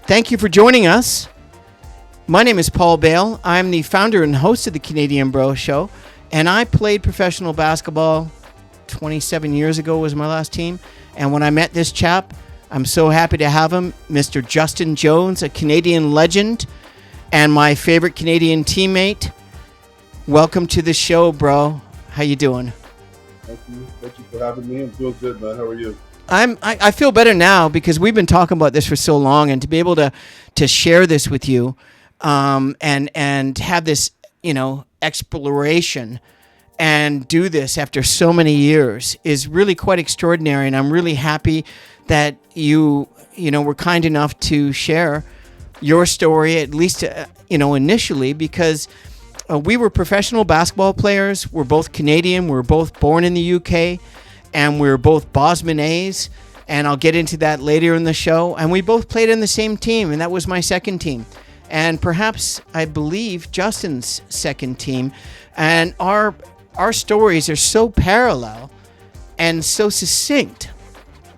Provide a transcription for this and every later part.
thank you for joining us. My name is Paul Bale. I'm the founder and host of the Canadian Bro Show, and I played professional basketball 27 years ago was my last team. And when I met this chap, I'm so happy to have him, Mr. Justin Jones, a Canadian legend and my favorite Canadian teammate. Welcome to the show, bro. How you doing? Thank you for having me. I'm doing good, man. How are you? I feel better now because we've been talking about this for so long, and to be able to share this with you, and have this, exploration and do this after so many years is really quite extraordinary. And I'm really happy that you were kind enough to share your story, at least, initially, because we were professional basketball players. We're both Canadian. We're both born in the UK, and we're both Bosman A's. And I'll get into that later in the show. And we both played in the same team, and that was my second team. And perhaps, I believe, Justin's second team. And our stories are so parallel and so succinct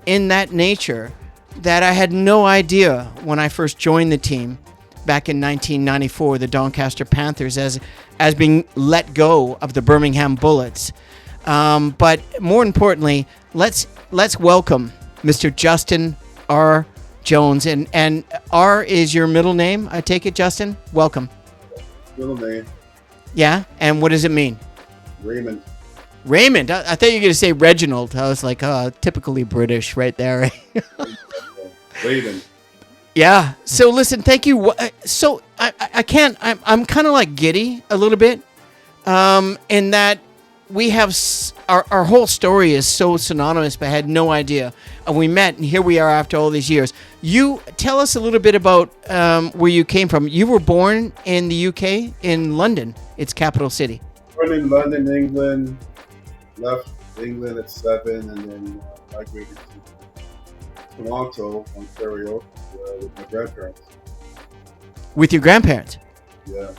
in that nature that I had no idea when I first joined the team back in 1994, the Doncaster Panthers, as being let go of the Birmingham Bullets. But more importantly, let's welcome Mr. Justin R. Jones. And R is your middle name, I take it, Justin? Welcome. Middle name. Yeah? And what does it mean? Raymond. Raymond. I thought you were going to say Reginald. I was like, typically British right there. Raymond. Yeah. So listen, thank you. So I can't, I'm kind of like giddy a little bit, in that we have, our whole story is so synonymous, but I had no idea. And we met, and here we are after all these years. You tell us a little bit about where you came from. You were born in the UK, in London, its capital city. Born in London, England. Left England at 7, and then migrated to Toronto, Ontario, with my grandparents. With your grandparents? Yeah.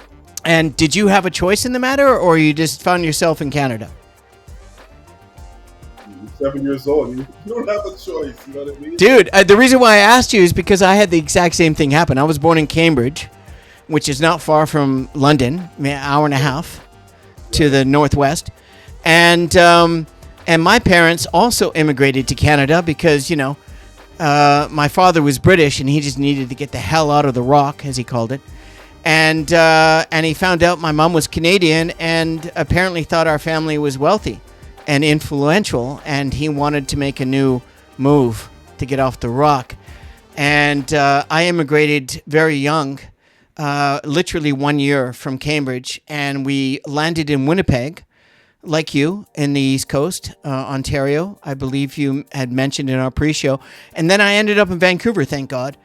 And did you have a choice in the matter, or you just found yourself in Canada? You're 7 years old. You don't have a choice. You know what I mean? Dude, the reason why I asked you is because I had the exact same thing happen. I was born in Cambridge, which is not far from London, an hour and a half to the northwest. And my parents also immigrated to Canada because, my father was British, and he just needed to get the hell out of the rock, as he called it. And he found out my mom was Canadian, and apparently thought our family was wealthy and influential, and he wanted to make a new move to get off the rock. And I immigrated very young, literally 1 year from Cambridge, and we landed in Winnipeg, like you, in the East Coast, Ontario. I believe you had mentioned in our pre-show. And then I ended up in Vancouver, thank God.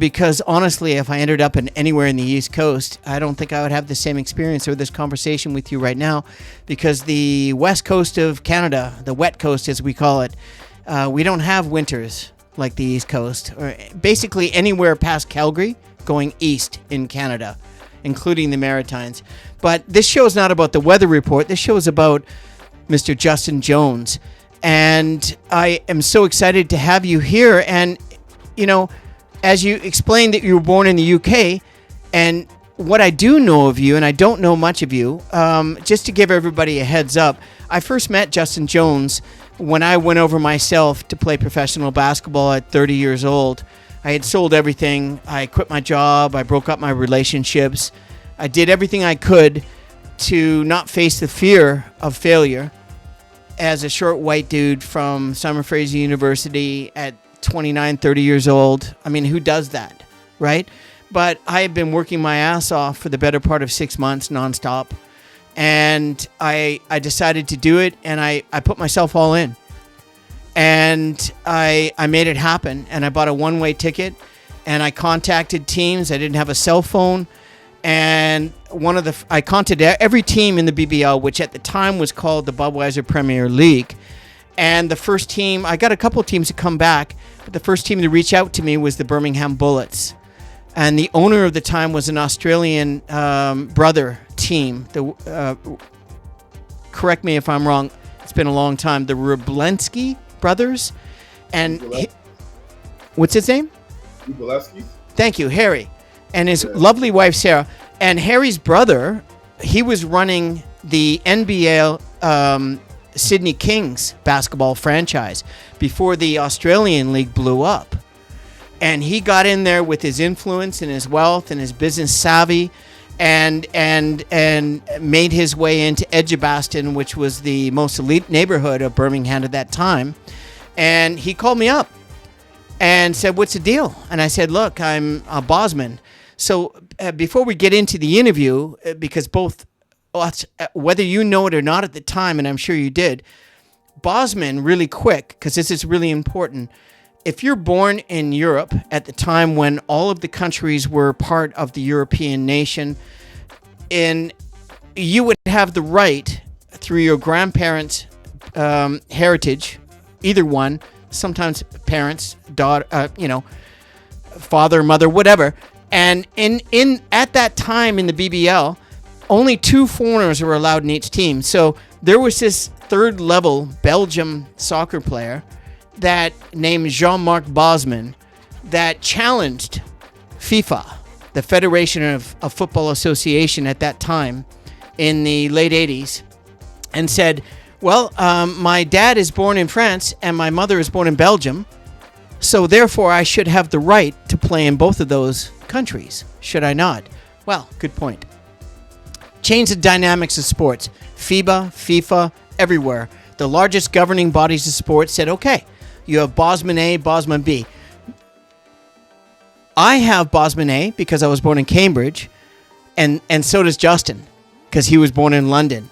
Because honestly, if I ended up in anywhere in the East Coast, I don't think I would have the same experience or this conversation with you right now, because the West Coast of Canada, the wet coast as we call it, we don't have winters like the East Coast, or basically anywhere past Calgary going east in Canada, including the Maritimes. But this show is not about the weather report. This show is about Mr. Justin Jones. And I am so excited to have you here. And, as you explained that you were born in the UK, and what I do know of you, and I don't know much of you, just to give everybody a heads up, I first met Justin Jones when I went over myself to play professional basketball at 30 years old. I had sold everything. I quit my job. I broke up my relationships. I did everything I could to not face the fear of failure as a short white dude from Simon Fraser University at 29, 30 years old. I mean, who does that, right? But I had been working my ass off for the better part of 6 months nonstop. And I decided to do it, and I put myself all in. And I made it happen, and I bought a one-way ticket, and I contacted teams. I didn't have a cell phone. And I contacted every team in the BBL, which at the time was called the Budweiser Premier League. And the first team, I got a couple of teams to come back, but the first team to reach out to me was the Birmingham Bullets. And the owner of the time was an Australian brother team. Correct me if I'm wrong. It's been a long time. The Rublensky brothers. And what's his name? Rublensky? Thank you, Harry, and his Yeah. lovely wife Sarah. And Harry's brother, he was running the NBA Sydney Kings basketball franchise before the Australian League blew up. And he got in there with his influence and his wealth and his business savvy, and made his way into Edgbaston, which was the most elite neighborhood of Birmingham at that time. And he called me up and said, "What's the deal?" And I said, "Look, I'm a Bosman." So before we get into the interview, because both us, whether you know it or not at the time, and I'm sure you did, Bosman, really quick, because this is really important. If you're born in Europe at the time when all of the countries were part of the European nation, and you would have the right through your grandparents' heritage, either one, sometimes parents, daughter, father, mother, whatever. And in at that time in the BBL, only 2 foreigners were allowed in each team. So there was this third level Belgium soccer player that named Jean-Marc Bosman that challenged FIFA, the Federation of Football Association at that time in the late 80s, and said, well, my dad is born in France and my mother is born in Belgium, so therefore I should have the right to play in both of those countries, should I not? Well, good point. Change the dynamics of sports. FIBA, FIFA, everywhere. The largest governing bodies of sports said, okay, you have Bosman A, Bosman B. I have Bosman A because I was born in Cambridge, and so does Justin because he was born in London.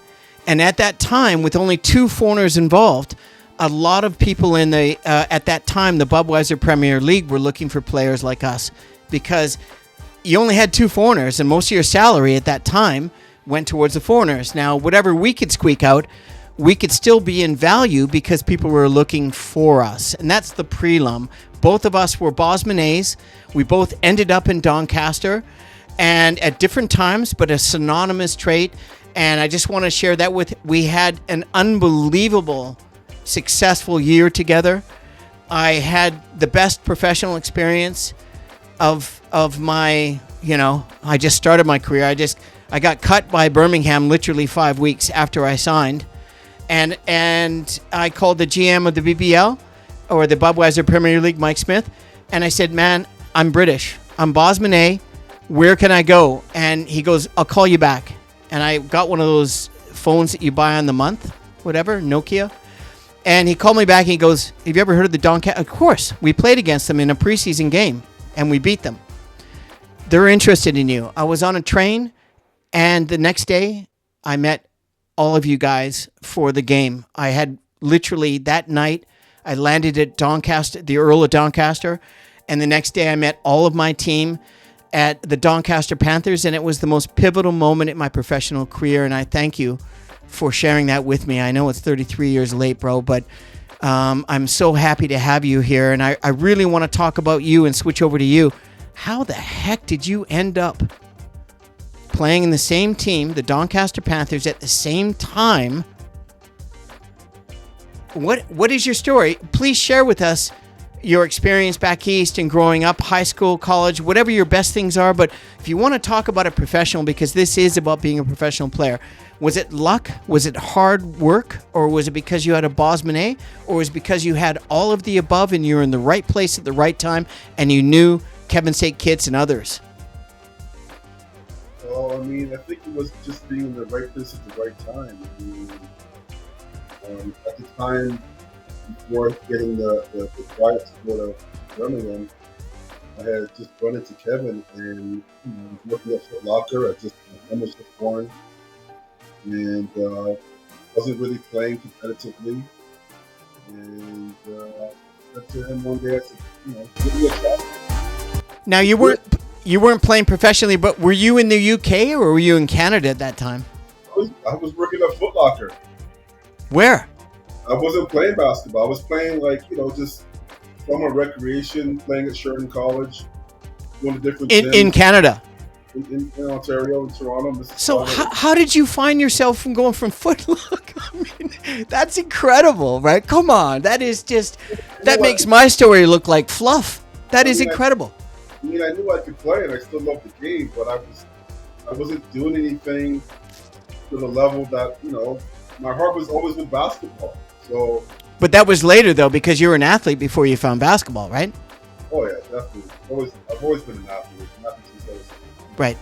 And at that time, with only 2 foreigners involved, a lot of people in the at that time, the Budweiser Premier League were looking for players like us because you only had 2 foreigners, and most of your salary at that time went towards the foreigners. Now, whatever we could squeak out, we could still be in value because people were looking for us. And that's the prelim. Both of us were Bosman A's. We both ended up in Doncaster, and at different times, but a synonymous trait. And I just want to share that we had an unbelievable, successful year together. I had the best professional experience of my, I just started my career. I got cut by Birmingham literally 5 weeks after I signed. And I called the GM of the BBL, or the Budweiser Premier League, Mike Smith, and I said, man, I'm British. I'm Bosman A. Where can I go? And he goes, I'll call you back. And I got one of those phones that you buy on the month, whatever, Nokia. And he called me back and he goes, have you ever heard of the Doncaster? Of course. We played against them in a preseason game and we beat them. They're interested in you. I was on a train, and the next day I met all of you guys for the game. I had literally that night, I landed at Doncaster, the Earl of Doncaster, and the next day I met all of my team at the Doncaster Panthers, and it was the most pivotal moment in my professional career, and I thank you for sharing that with me. I know it's 33 years late, bro, but I'm so happy to have you here, and I really want to talk about you and switch over to you. How the heck did you end up playing in the same team, the Doncaster Panthers, at the same time? What is your story? Please share with us your experience back east and growing up, high school, college, whatever your best things are. But if you want to talk about a professional, because this is about being a professional player, was it luck? Was it hard work? Or was it because you had a Bosman A? Or was it because you had all of the above and you were in the right place at the right time and you knew Kevin St. Kitts and others? Well, I mean, I think it was just being in the right place at the right time. I mean, at the time, before getting the quiet support of Birmingham, I had just run into Kevin and was working at Foot Locker. My son was just born, and wasn't really playing competitively. And said to him one day, I said, give me a shot. Now you weren't playing professionally, but were you in the UK or were you in Canada at that time? I was working at Foot Locker. Where? I wasn't playing basketball. I was playing just summer recreation, playing at Sheridan College, going to different gyms. In Canada? In Ontario, in Toronto. So how did you find yourself from going from Foot Locker? I mean, that's incredible, right? Come on. That is just, that makes my story look like fluff. That is incredible. I mean, I knew I could play, and I still loved the game, but I wasn't doing anything to the level that my heart was always with basketball. So, But that was later though, because you were an athlete before you found basketball, right? oh yeah, definitely. I've always been an athlete. An athlete since I was Right.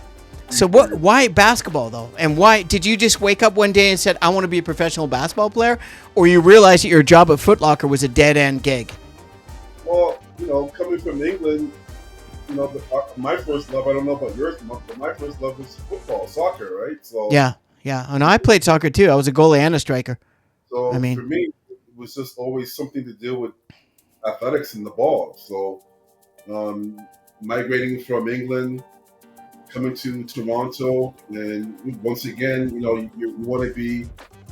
So 3 years. why basketball though? And why did you just wake up one day and said, I want to be a professional basketball player? Or you realized that your job at Foot Locker was a dead end gig? Well, coming from England, my first love, I don't know about yours, but my first love was football, soccer, right? So, Yeah. Yeah. And I played soccer too. I was a goalie and a striker. I so for mean, me, it was just always something to do with athletics and the ball. So, um, migrating from England, coming to Toronto, and once again, you want to be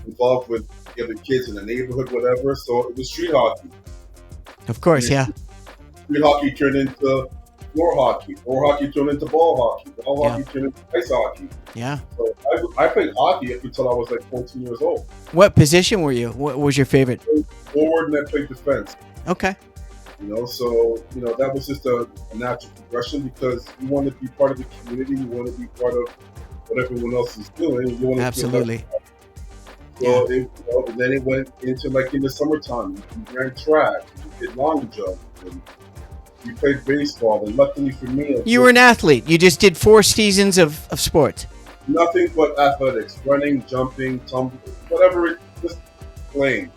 involved with the other kids in the neighborhood, whatever. So it was street hockey. of course, And yeah. street hockey turned into floor hockey turned into ball Yeah. hockey turned into ice hockey. Yeah. So I played hockey up until I was like 14 years old. What position were you? What was your favorite? I played forward and I played defense. Okay. So that was just a natural progression because you want to be part of the community, you want to be part of what everyone else is doing. You want to Absolutely. So and then it went into like in the summertime, you ran track, you did long jump, and you played baseball. And luckily for me, You were an athlete. You just did 4 seasons of sports. nothing but athletics, running, jumping, tumbling, whatever, just playing.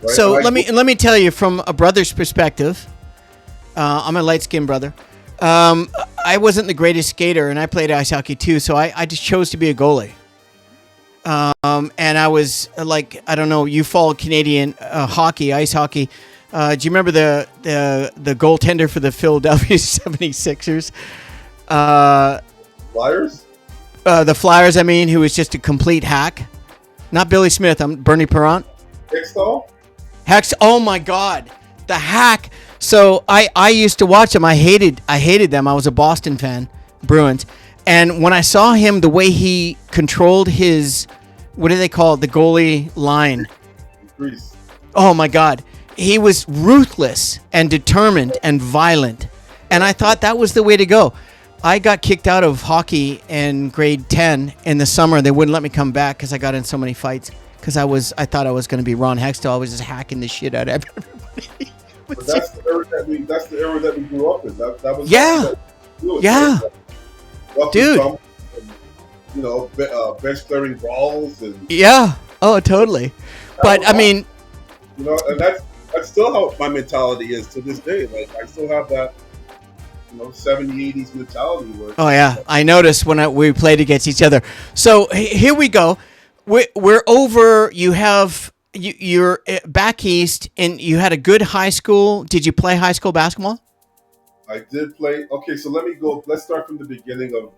Right? So And let me tell you from a brother's perspective. I'm a light skinned brother. I wasn't the greatest skater, and I played ice hockey too. So I just chose to be a goalie. And I was like, I don't know, you followed Canadian hockey, ice hockey. Do you remember the goaltender for the Philadelphia 76ers? Flyers? The Flyers, I mean, who was just a complete hack. Not Billy Smith, I'm Bernie Perrant. Hextall? Hacks, oh my God, the hack. So I used to watch them. I hated them. I was a Boston fan, Bruins. And when I saw him, the way he controlled his, what do they call it, the goalie line? Greece. Oh my God. He was ruthless and determined and violent. And I thought that was the way to go. I got kicked out of hockey in grade 10 in the summer. They wouldn't let me come back because I got in so many fights. Because I thought I was going to be Ron Hextall. I was just hacking the shit out of everybody. But that's the era that we grew up in. That was Yeah. Yeah. Dude. Bench clearing balls and Yeah. Oh, totally. But I mean, and that's still how my mentality is to this day. Like I still have that 70s, 80s mentality where oh yeah, I noticed when we played against each other. So here we go. We're over. You're back east, and you had a good high school. Did you play high school basketball? I did play. Okay, so let me go. Let's start from the beginning of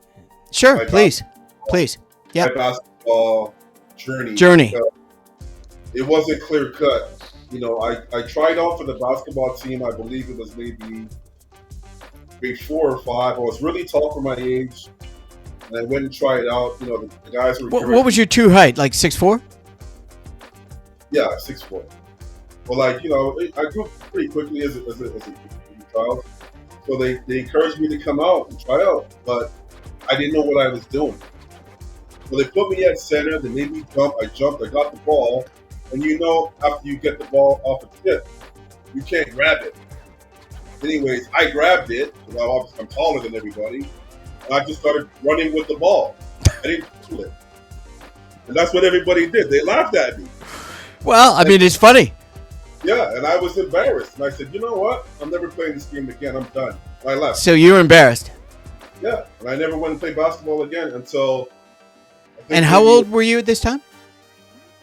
Sure, please. Yeah. my basketball journey. It wasn't clear cut. I tried out for the basketball team. I believe it was maybe grade 4 or 5. I was really tall for my age, and I went and tried out. The guys were. What was your true height? Like 6'4"? Yeah, 6'4". Well, I grew up pretty quickly as a child, so they encouraged me to come out and try out, but I didn't know what I was doing. So they put me at center. They made me jump. I jumped. I got the ball, and after you get the ball off a tip, you can't grab it. Anyways, I grabbed it because I'm taller than everybody, and I just started running with the ball. I didn't do it, and that's what everybody did. They laughed at me. Well, I mean, it's funny. Yeah, and I was embarrassed. And I said, you know what? I'm never playing this game again. I'm done. And I left. So you were embarrassed. Yeah, and I never went to play basketball again until. And how old were you at this time?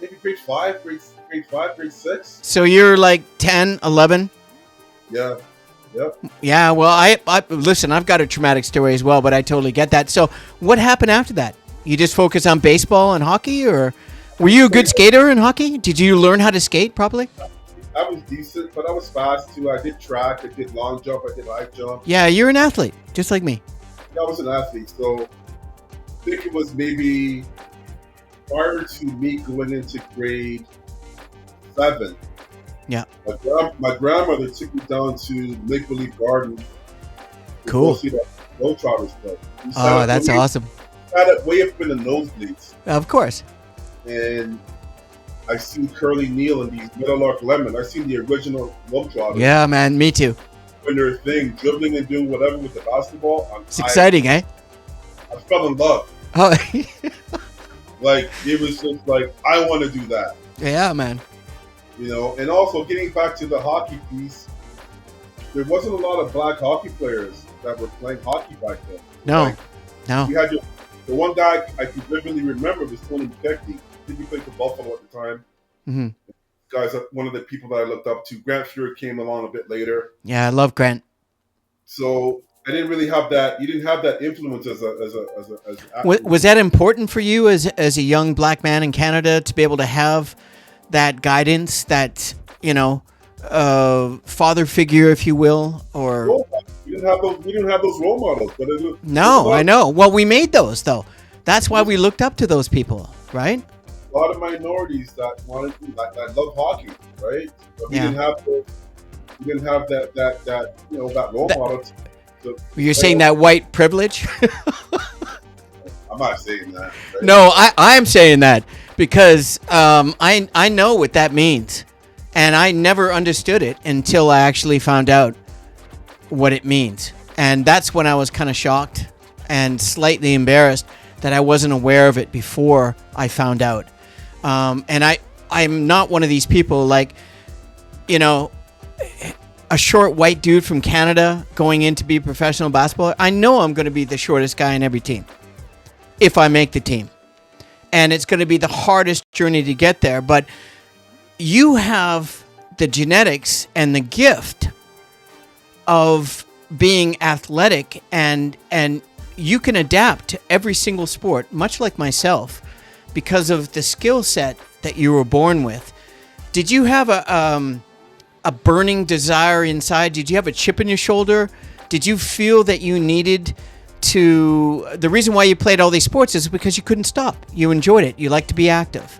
Maybe grade 5, grade 6. So you're like 10, 11? Yeah. Yep. Yeah, well, I listen, I've got a traumatic story as well, but I totally get that. So what happened after that? You just focus on baseball and hockey, or were you a good skater in hockey? Did you learn how to skate properly? I was decent, but I was fast too. I did track, I did long jump, I did high jump. Yeah, you're an athlete, just like me. Yeah, I was an athlete, so I think it was maybe prior to me going into grade 7. Yeah. My grandmother took me down to Make Believe Garden to go Cool. see the Globetrotters play. We Oh, that's awesome. sat up way up in the nosebleeds, Of course. and I seen Curly Neal and these Meadowlark Lemon. I seen the original Globetrotters Yeah, man. Me too. doing their thing, dribbling and doing whatever with the basketball. It's exciting, eh? I fell in love. Oh, Like, it was just like, I want to do that. yeah, man. You know, and also getting back to the hockey piece, there wasn't a lot of black hockey players that were playing hockey back then. No, Like, no. you had the one guy I could vividly remember was Tony McKechnie. I think he played for Buffalo at the time. Hmm. Guys, one of the people that I looked up to. Grant Fuhr came along a bit later. Yeah, I love Grant. So I didn't really have that. You didn't have that influence as an Was that important for you as a young black man in Canada to be able to have that guidance, that, you know, father figure, if you will, or? We didn't have those. We didn't have those role models. But No, I know. Well, we made those though. That's why we looked up to those people, right? A lot of minorities that wanted that love hockey, right? But we Yeah. didn't have those. We didn't have that that role model. You're saying that white privilege? I'm not saying that. Right? No, I am saying that because I know what that means, and I never understood it until I actually found out what it means, and that's when I was kind of shocked and slightly embarrassed that I wasn't aware of it before I found out. And I'm not one of these people like, you know, a short white dude from Canada going in to be a professional basketballer. I know I'm going to be the shortest guy in every team if I make the team. And it's going to be the hardest journey to get there. But you have the genetics and the gift of being athletic, and you can adapt to every single sport, much like myself, because of the skill set that you were born with. Did you have a burning desire inside? Did you have a chip in your shoulder? Did you feel that you needed to... The reason why you played all these sports is because you couldn't stop. You enjoyed it. You liked to be active.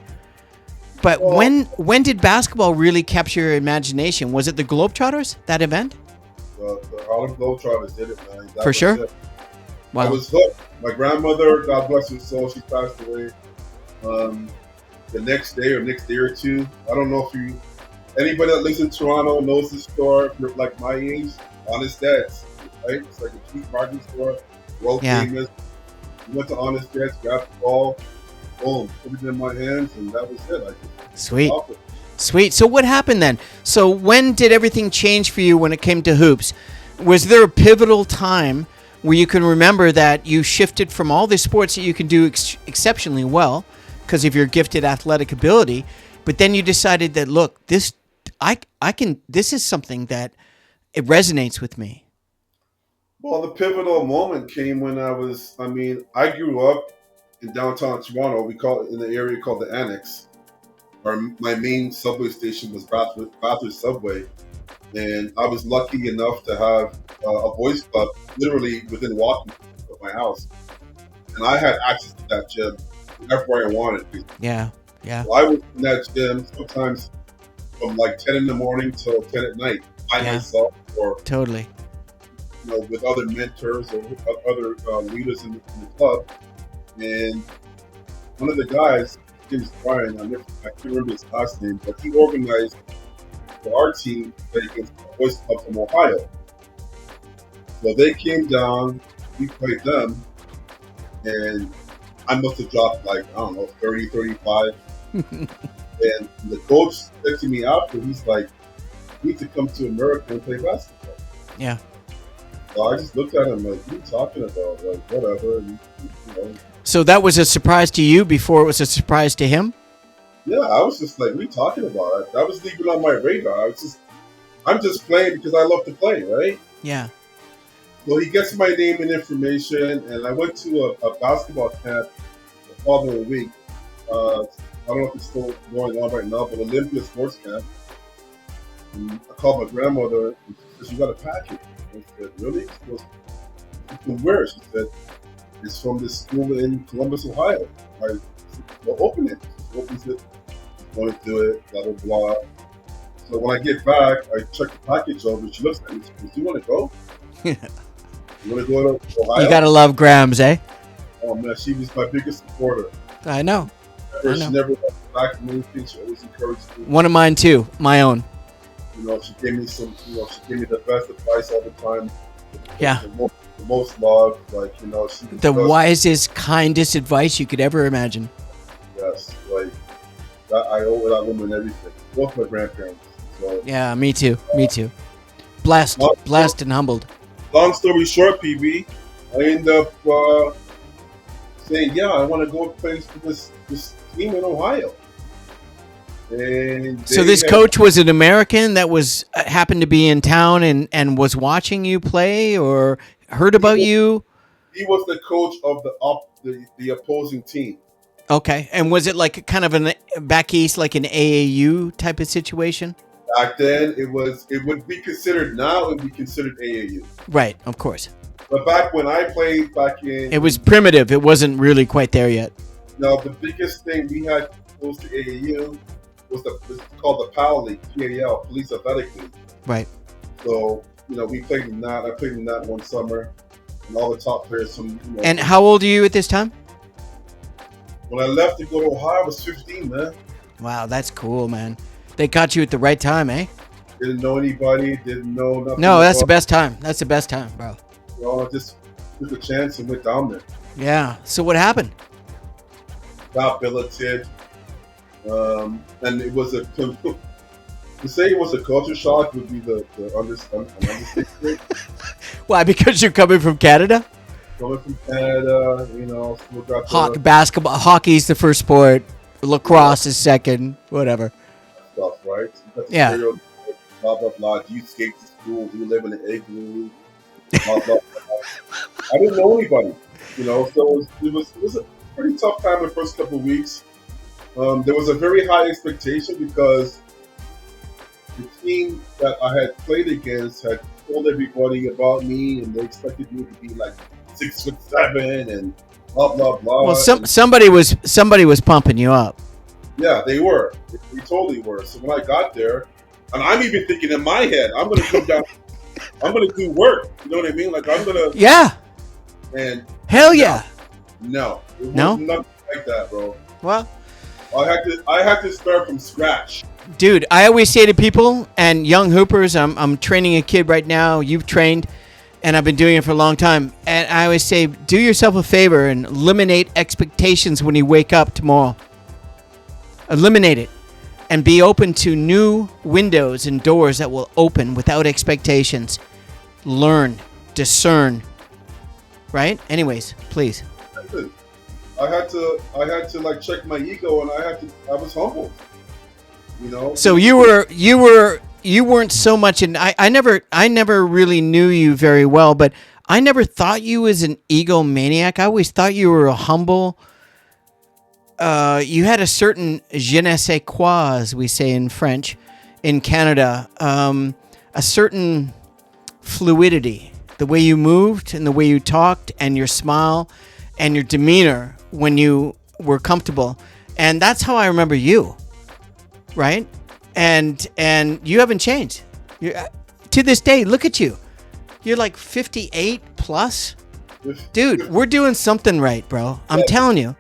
But when did basketball really capture your imagination? Was it the Globetrotters, that event? The Harlem Globetrotters did it, man. That For was sure? it. Wow. I was hooked. My grandmother, God bless her soul, she passed away the next day or two. I don't know if anybody that lives in Toronto knows the store. If you're like my age, Honest Dad's, right? It's like a cheap market store, world famous. We went to Honest Dad's, grabbed the ball, boom, put it in my hands, and that was it. Sweet. So what happened then? So when did everything change for you when it came to hoops? Was there a pivotal time where you can remember that you shifted from all the sports that you can do exceptionally well because of your gifted athletic ability, but then you decided that, look, this is something that it resonates with me? Well, the pivotal moment came when I grew up in downtown Toronto. We call it in the area called the Annex. My main subway station was Bathurst Subway, and I was lucky enough to have a boys club literally within walking of my house, and I had access to that gym whenever I wanted to. Yeah. So I was in that gym sometimes from like 10 in the morning till 10 at night by myself, or totally, with other mentors or other leaders in the club. And one of the guys, his name's Brian, I can't remember his last name, but he organized for our team against the boys club from Ohio. So they came down, we played them, and I must have dropped 30, 35. And the coach said to me after, he's like, "You need to come to America and play basketball." Yeah. So I just looked at him like, "What are you talking about? Like, whatever." And, So that was a surprise to you before it was a surprise to him? Yeah, I was just like, "What are you talking about?" That wasn't even on my radar. I'm just playing because I love to play, right? Yeah. So he gets my name and information, and I went to a basketball camp the following week. I don't know if it's still going on right now, but Olympia Sports Camp. And I called my grandmother, and she said, "You got a package?" I said, "Really?" She goes, "From where?" She said, "It's from this school in Columbus, Ohio." I said, "Well, open it." She opens it, going through it, blah, blah, blah. So when I get back, I check the package over. She looks at me and says, "Do you want to go?" You want to go to You Ohio? gotta love Grams, eh? Oh man, she was my biggest supporter. I know. She never went back from anything. She always encouraged me. One of mine too, my own. You know, she gave me some. You know, she gave me the best advice all the time. Yeah. The most love. Like, you know, she was The wisest, kindest advice you could ever imagine. Yes, like that. I owe that woman everything. Both my grandparents. So yeah, me too. Me too. Blessed and humbled. Long story short, PB, I end up saying, yeah, I want to go play for this team in Ohio. And so this coach was an American that was happened to be in town and was watching you play or heard about you? He was the coach of the opposing team. Okay. And was it like kind of an back east, like an AAU type of situation? Back then, it would be considered, now it would be considered AAU. Right, of course. But back when I played back in... It was primitive. It wasn't really quite there yet. No, the biggest thing we had close to AAU was called the Pauly, PAL, Police Athletic League. Right. So, you know, we played in that. I played in that one summer. And all the top players from... You know, and how old are you at this time? When I left to go to Ohio, I was 15, man. Wow, that's cool, man. They caught you at the right time, eh? Didn't know anybody, didn't know nothing. No, that's the best time. That's the best time, bro. You know, I just took a chance and went down there. Yeah. So what happened? Got billeted. And it was to say it was a culture shock would be the understatement. Why? Because you're coming from Canada? Coming from Canada, you know, still got basketball. Hockey's the first sport. Lacrosse is second. Whatever. Stuff, right? Yeah. Blah blah blah. Do you skate to school? Do you live in an igloo? Blah, blah, blah. I didn't know anybody, you know, so it was a pretty tough time the first couple of weeks. There was a very high expectation because the team that I had played against had told everybody about me, and they expected me to be like 6'7" and blah blah blah. Well, somebody was pumping you up. Yeah, they were. They totally were. So when I got there, and I'm even thinking in my head, I'm going to come down. I'm going to do work. You know what I mean? Like I'm going to. Yeah. And hell yeah. No. It was no. Nothing like that, bro. Well, I had to start from scratch. Dude, I always say to people and young hoopers, I'm training a kid right now. You've trained, and I've been doing it for a long time. And I always say, do yourself a favor and eliminate expectations when you wake up tomorrow. Eliminate it. And be open to new windows and doors that will open without expectations. Learn, discern. Right? Anyways, please. I had to like check my ego, and I was humbled. You know. So you weren't so much in. I never really knew you very well, but I never thought you was an egomaniac. I always thought you were a humble. You had a certain je ne sais quoi, as we say in French, in Canada. A certain fluidity, the way you moved and the way you talked, and your smile, and your demeanor when you were comfortable, and that's how I remember you. Right? And you haven't changed. To this day, look at you. You're like 58 plus. Dude, we're doing something right, bro. I'm telling you.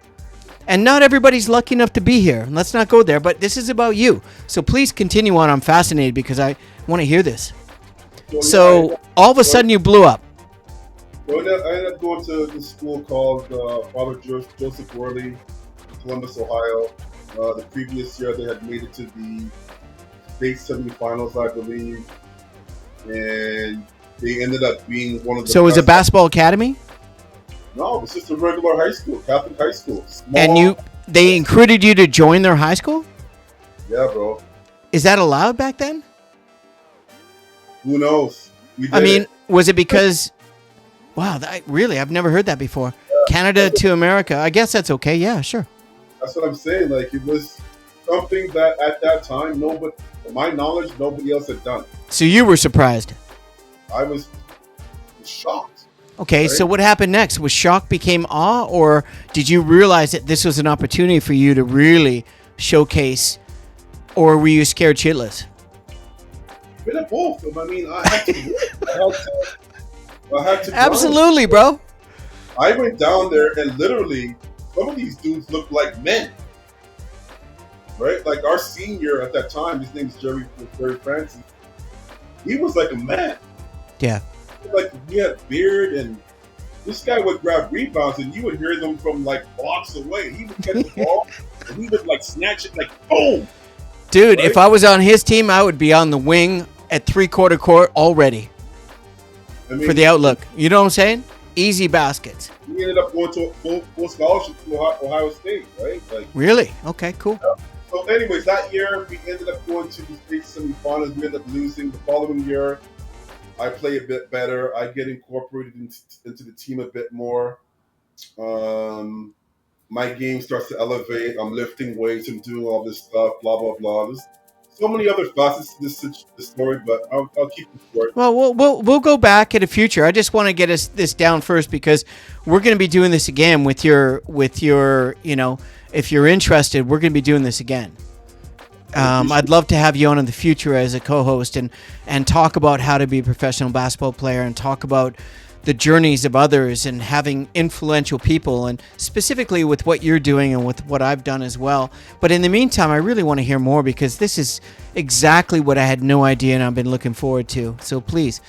And not everybody's lucky enough to be here. Let's not go there, but this is about you. So please continue on. I'm fascinated because I want to hear this. So all of a sudden you blew up. So I ended up going to this school called Father Joseph Worley, Columbus, Ohio. The previous year, they had made it to the state semifinals, I believe, and they ended up being one of the. So it was a basketball academy? No, it was just a regular high school, Catholic high school. Small. And they recruited you to join their high school? Yeah, bro. Is that allowed back then? Who knows? Was it because? Wow, I've never heard that before. Yeah. Canada to America. I guess that's okay. Yeah, sure. That's what I'm saying. Like, it was something that at that time, to my knowledge, nobody else had done. So you were surprised? I was shocked. Okay, right? So what happened next? Was shock became awe, or did you realize that this was an opportunity for you to really showcase, or were you scared shitless? A bit of both. I mean, I had to I had to grind. Absolutely, bro. I went down there and literally, some of these dudes looked like men, right? Like our senior at that time, his name's Jerry Francis. He was like a man. Yeah. Like he had beard, and this guy would grab rebounds, and you would hear them from like blocks away. He would catch the ball, and he would like snatch it, like boom. Dude, Right? if I was on his team, I would be on the wing at 3/4 court already I mean, for the outlook. You know what I'm saying? Easy baskets. he ended up going to a full scholarship to Ohio State, right? Like, Really? Okay, cool. so, anyways, that year we ended up going to the state semifinals. We ended up losing. The following year, I play a bit better. I get incorporated into the team a bit more. My game starts to elevate. I'm lifting weights and doing all this stuff. Blah blah blah. There's so many other facets to this story, but I'll keep it short. Well, we'll go back at a future. I just want to get us this down first because we're going to be doing this again with your if you're interested, we're going to be doing this again. I'd love to have you on in the future as a co-host and talk about how to be a professional basketball player and talk about the journeys of others and having influential people, and specifically with what you're doing and with what I've done as well. But in the meantime, I really want to hear more because this is exactly what I had no idea and I've been looking forward to. So please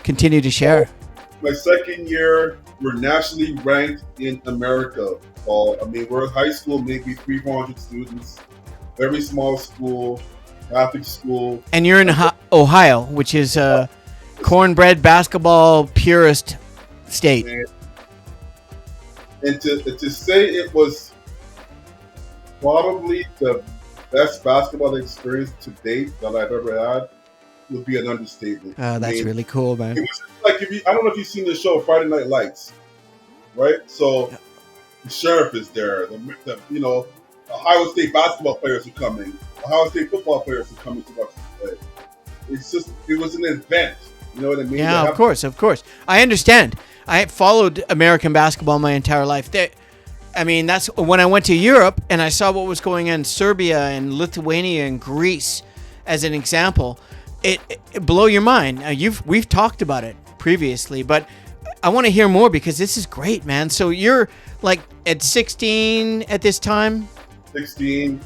continue to share. My second year, we're nationally ranked in America. I mean, we're a high school, maybe 300 students, very small school, Catholic school. And you're in Ohio, which is cornbread basketball purist state. And to say it was probably the best basketball experience to date that I've ever had would be an understatement. That's really cool, man. It was like I don't know if you've seen the show Friday Night Lights, right? So the sheriff is there. The Ohio State basketball players are coming. Ohio State football players are coming to watch this play. It was an event. You know what I mean? Yeah, of course. I understand. I followed American basketball my entire life. That's when I went to Europe and I saw what was going on in Serbia and Lithuania and Greece as an example. It blow your mind. We've talked about it previously, but I want to hear more because this is great, man. So you're like at 16 at this time? 16.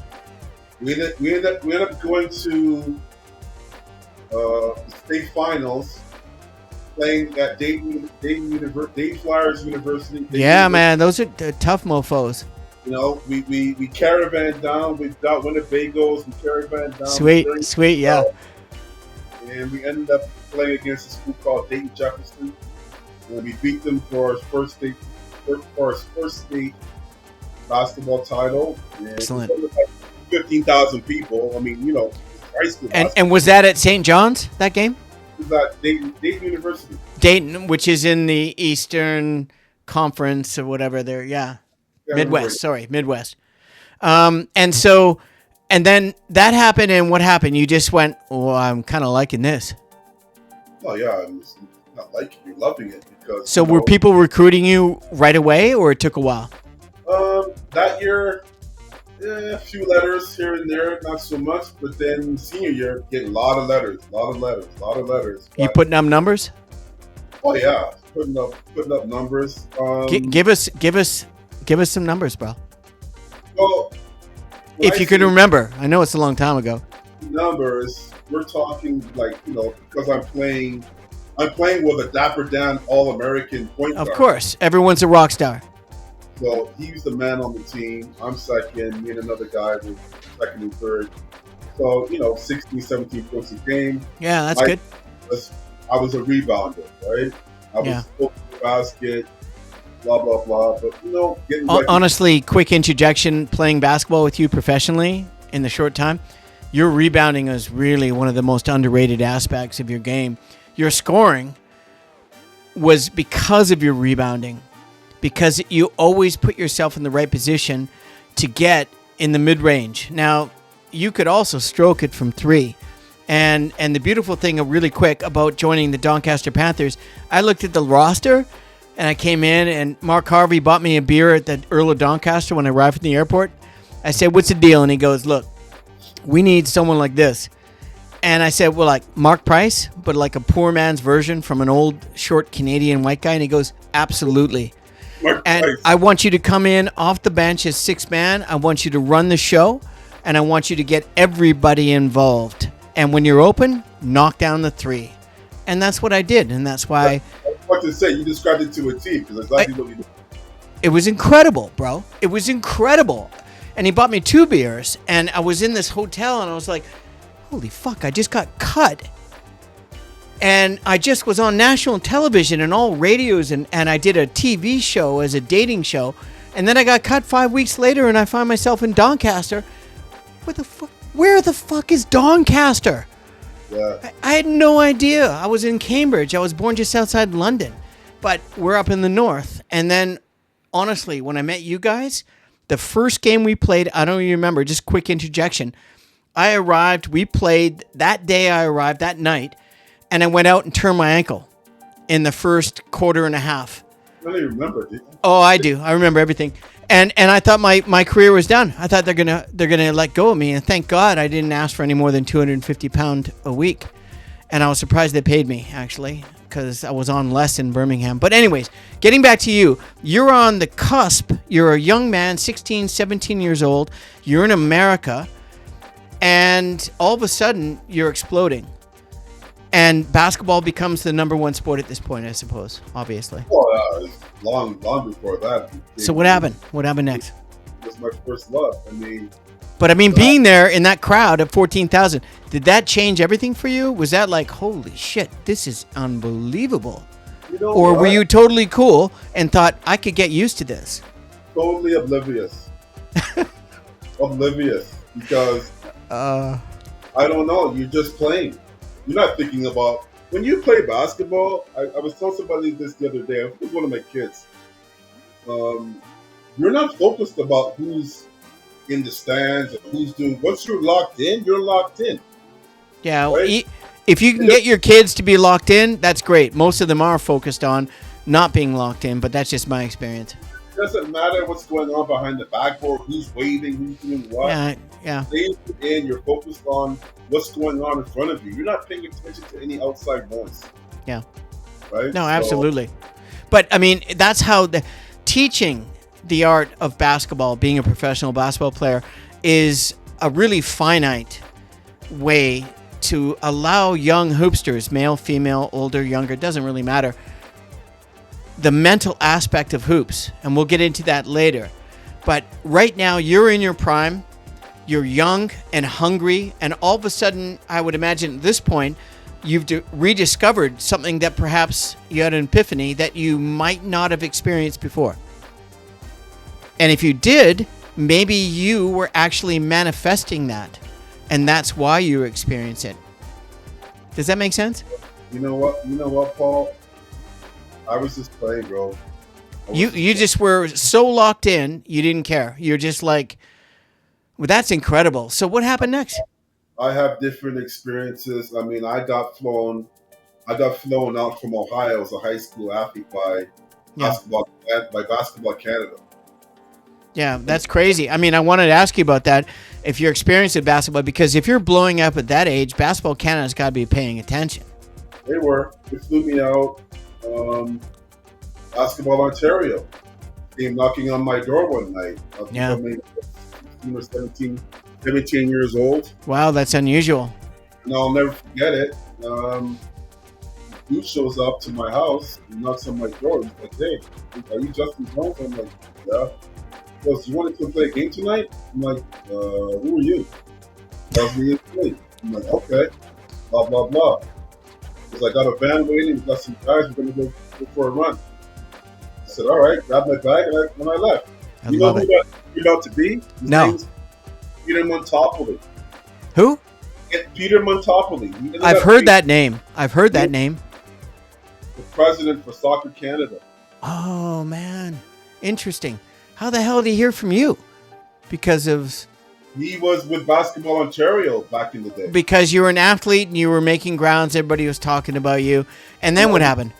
We ended up going to the state finals, playing at Dayton Flyers University. Man, those are tough mofos. You know, we caravan down. We got Winnebagos. We caravan down. Sweet, yeah. And we ended up playing against a school called Dayton Jefferson, and we beat them for our first state basketball title. And excellent. Like 15,000 people. I mean, high school. And was that at St. John's, that game? It was at Dayton University. Dayton, which is in the Eastern Conference or whatever there, yeah. Midwest. And then that happened, and what happened? You just went, oh, I'm kind of liking this. Oh, yeah, it's not liking it, you're loving it. Because, so were people recruiting you right away, or it took a while? That year, a few letters here and there, not so much. But then senior year, getting a lot of letters. You putting up numbers? Oh yeah, putting up numbers. Give us some numbers, bro. Well, if you can remember, I know it's a long time ago. Numbers, we're talking like because I'm playing with a Dapper Dan All-American point guard. Of course, everyone's a rock star. So he's the man on the team. I'm second. Me and another guy were second and third. So 16, 17 points a game. Yeah, that's good. I was a rebounder, right? I was focused on the basket. Blah blah blah. But honestly, quick interjection: playing basketball with you professionally in the short time, your rebounding is really one of the most underrated aspects of your game. Your scoring was because of your rebounding, because you always put yourself in the right position to get in the mid-range. Now, you could also stroke it from three. And the beautiful thing, really quick, about joining the Doncaster Panthers, I looked at the roster, and I came in, and Mark Harvey bought me a beer at the Earl of Doncaster when I arrived from the airport. I said, what's the deal? And he goes, look, we need someone like this. And I said, well, like Mark Price, but like a poor man's version from an old, short Canadian white guy. And he goes, absolutely. Mark And Price. I want you to come in off the bench as sixth man. I want you to run the show. And I want you to get everybody involved. And when you're open, knock down the three. And that's what I did. And that's why... I was about to say, you described it to a T, because exactly what you did. It was incredible, bro. It was incredible. And he bought me 2 beers. And I was in this hotel and I was like, holy fuck, I just got cut. And I just was on national television and all radios. And I did a TV show as a dating show. And then I got cut 5 weeks later and I find myself in Doncaster. Where the fuck is Doncaster? Yeah. I had no idea. I was in Cambridge. I was born just outside London. But we're up in the north. And then, honestly, when I met you guys, the first game we played, I don't even remember, just quick interjection. I arrived, we played, that day I arrived, that night, and I went out and turned my ankle in the first quarter and a half. I don't even remember, dude. Oh, I do. I remember everything. And I thought my career was done. I thought they're gonna let go of me, and thank God I didn't ask for any more than £250 a week. And I was surprised they paid me, actually, because I was on less in Birmingham. But anyways, getting back to you, you're on the cusp. You're a young man, 16, 17 years old. You're in America, and all of a sudden you're exploding. And basketball becomes the number one sport at this point, I suppose, obviously. Well, long before that. So what happened? What happened next? It was my first love. But being there in that crowd of 14,000, did that change everything for you? Was that like, holy shit, this is unbelievable? Or were you totally cool and thought, I could get used to this? Totally oblivious. Oblivious. Because, I don't know, you're just playing. You're not thinking about... When you play basketball, I was telling somebody this the other day, I think it was one of my kids. You're not focused about who's in the stands and who's doing... Once you're locked in, you're locked in. Yeah, right? If you can get your kids to be locked in, that's great. Most of them are focused on not being locked in, but that's just my experience. It doesn't matter what's going on behind the backboard, who's waving, who's doing what. Yeah. Stay in, you're focused on what's going on in front of you. You're not paying attention to any outside noise. Yeah. Right? No, absolutely. But, that's how teaching the art of basketball, being a professional basketball player, is a really finite way to allow young hoopsters, male, female, older, younger, doesn't really matter, the mental aspect of hoops. And we'll get into that later. But right now, you're in your prime. You're young and hungry. And all of a sudden, I would imagine at this point, you've rediscovered something that perhaps you had an epiphany that you might not have experienced before. And if you did, maybe you were actually manifesting that. And that's why you experience it. Does that make sense? You know what, Paul? I was just playing, bro. You just were so locked in, you didn't care. You're just like, well, that's incredible. So what happened next? I have different experiences. I got flown out from Ohio as a high school athlete by Basketball Canada. Yeah, that's crazy. I wanted to ask you about that, if your experience with basketball, because if you're blowing up at that age, Basketball Canada's got to be paying attention. They flew me out. Basketball Ontario came knocking on my door one night. I was 16 or 17 years old. Wow, that's unusual. And I'll never forget it. Dude shows up to my house and knocks on my door. He's like, hey, are you Justin Jones? I'm like, yeah. He goes, you want to come play a game tonight? I'm like, who are you? Tells me it's me. I'm like, okay. Blah, blah, blah. Because I got a van waiting, we got some guys, we're going to go for a run. I said, all right, grabbed my bag, and I left. You know who that turned out to be? His name's Peter Montopoli. Who? Peter Montopoli. I've heard that name. The president for Soccer Canada. Oh, man. Interesting. How the hell did he hear from you? Because of... He was with Basketball Ontario back in the day. Because you were an athlete and you were making grounds, everybody was talking about you. And then what happened?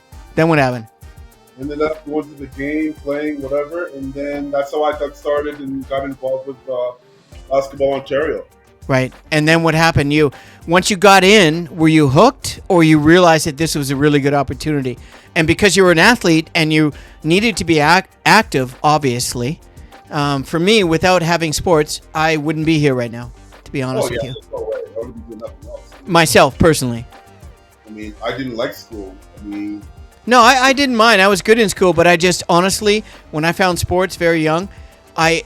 Ended up going to the game, playing, whatever. And then that's how I got started and got involved with Basketball Ontario. Right. And then what happened? Once you got in, were you hooked, or you realized that this was a really good opportunity? And because you were an athlete and you needed to be active, obviously, for me, without having sports, I wouldn't be here right now, to be honest with you. There's no way. I wouldn't be doing nothing else. Myself, personally. I mean, I didn't like school. I mean, No, I didn't mind. I was good in school, but I just honestly, when I found sports very young, I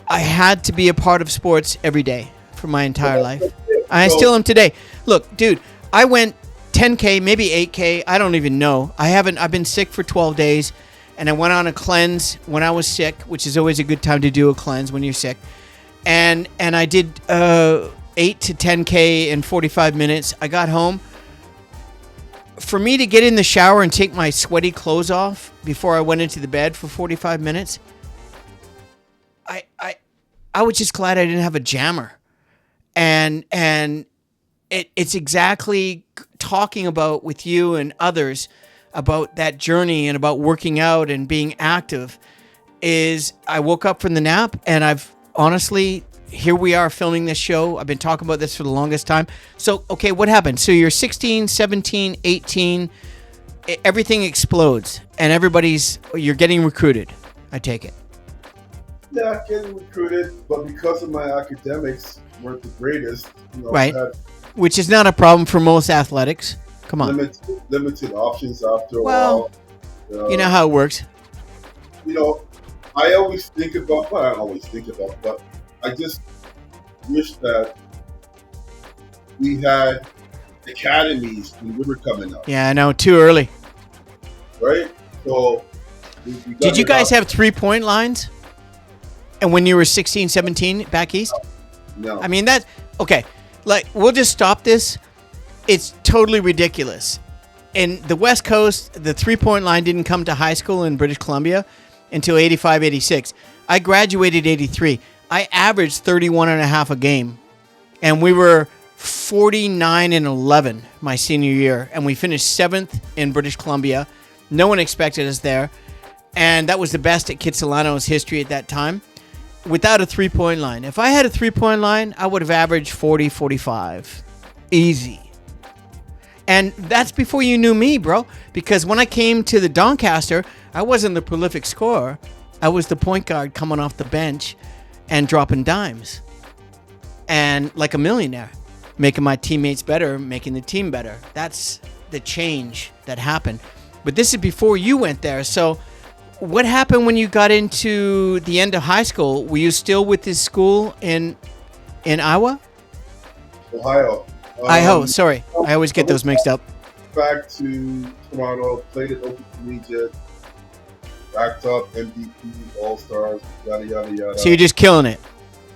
had to be a part of sports every day for my entire life. I still am today. Look, dude, I went 10K, maybe 8K. I don't even know. I've been sick for 12 days, and I went on a cleanse when I was sick, which is always a good time to do a cleanse when you're sick. And I did 8 to 10K in 45 minutes. I got home. For me to get in the shower and take my sweaty clothes off before I went into the bed for 45 minutes, I was just glad I didn't have a jammer. And it's exactly talking about with you and others about that journey and about working out and being active is I woke up from the nap, and I've honestly, here we are filming this show. I've been talking about this for the longest time. So, okay, what happened? So you're 16, 17, 18, everything explodes, and you're getting recruited, I take it. Yeah, getting recruited, but because of my academics weren't the greatest, right, I had which is not a problem for most athletics. Come on. limited options after a Well, while. You know how it works. I always think about, well, I don't always think about, but I just wish that we had academies when we were coming up. Yeah, I know, too early. Right? So, did you guys have 3-point lines? And when you were 16, 17 back east? No. I mean, that's okay. Like, we'll just stop this. It's totally ridiculous. In the West Coast, the 3-point line didn't come to high school in British Columbia until 85, 86. I graduated 83. I averaged 31 and a half a game. And we were 49 and 11 my senior year. And we finished 7th in British Columbia. No one expected us there. And that was the best at Kitsilano's history at that time. Without a 3-point line. If I had a 3-point line, I would have averaged 40, 45. Easy. And that's before you knew me, bro. Because when I came to the Doncaster, I wasn't the prolific scorer. I was the point guard coming off the bench and dropping dimes. And like a millionaire. Making my teammates better, making the team better. That's the change that happened. But this is before you went there. So what happened when you got into the end of high school? Were you still with this school in Iowa? Ohio. Sorry. I always get those mixed up. Back to Toronto, played at Open Collegiate, backed up, MVP, All-Stars, yada, yada, yada. So you're just killing it.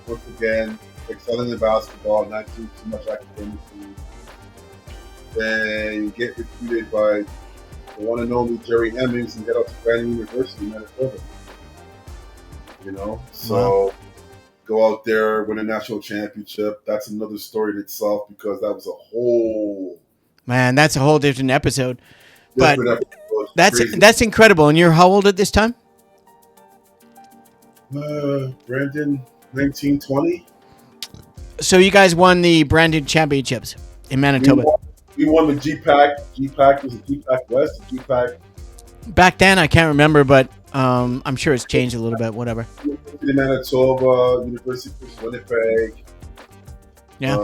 Once again, excelling in basketball, not doing too much academically. Then you get recruited by the one and only Jerry Hemmings and get out to Brandon University, Manitoba. So go out there, win a national championship. That's another story in itself because that was a whole... Man, that's a whole different episode. But Crazy. that's incredible. And you're how old at this time? Brandon, 1920. So you guys won the Brandon Championships in Manitoba. We won the GPAC. GPAC was a GPAC West, a GPAC. Back then, I can't remember, but I'm sure it's changed a little bit. Whatever. In Manitoba, University of Winnipeg. Yeah.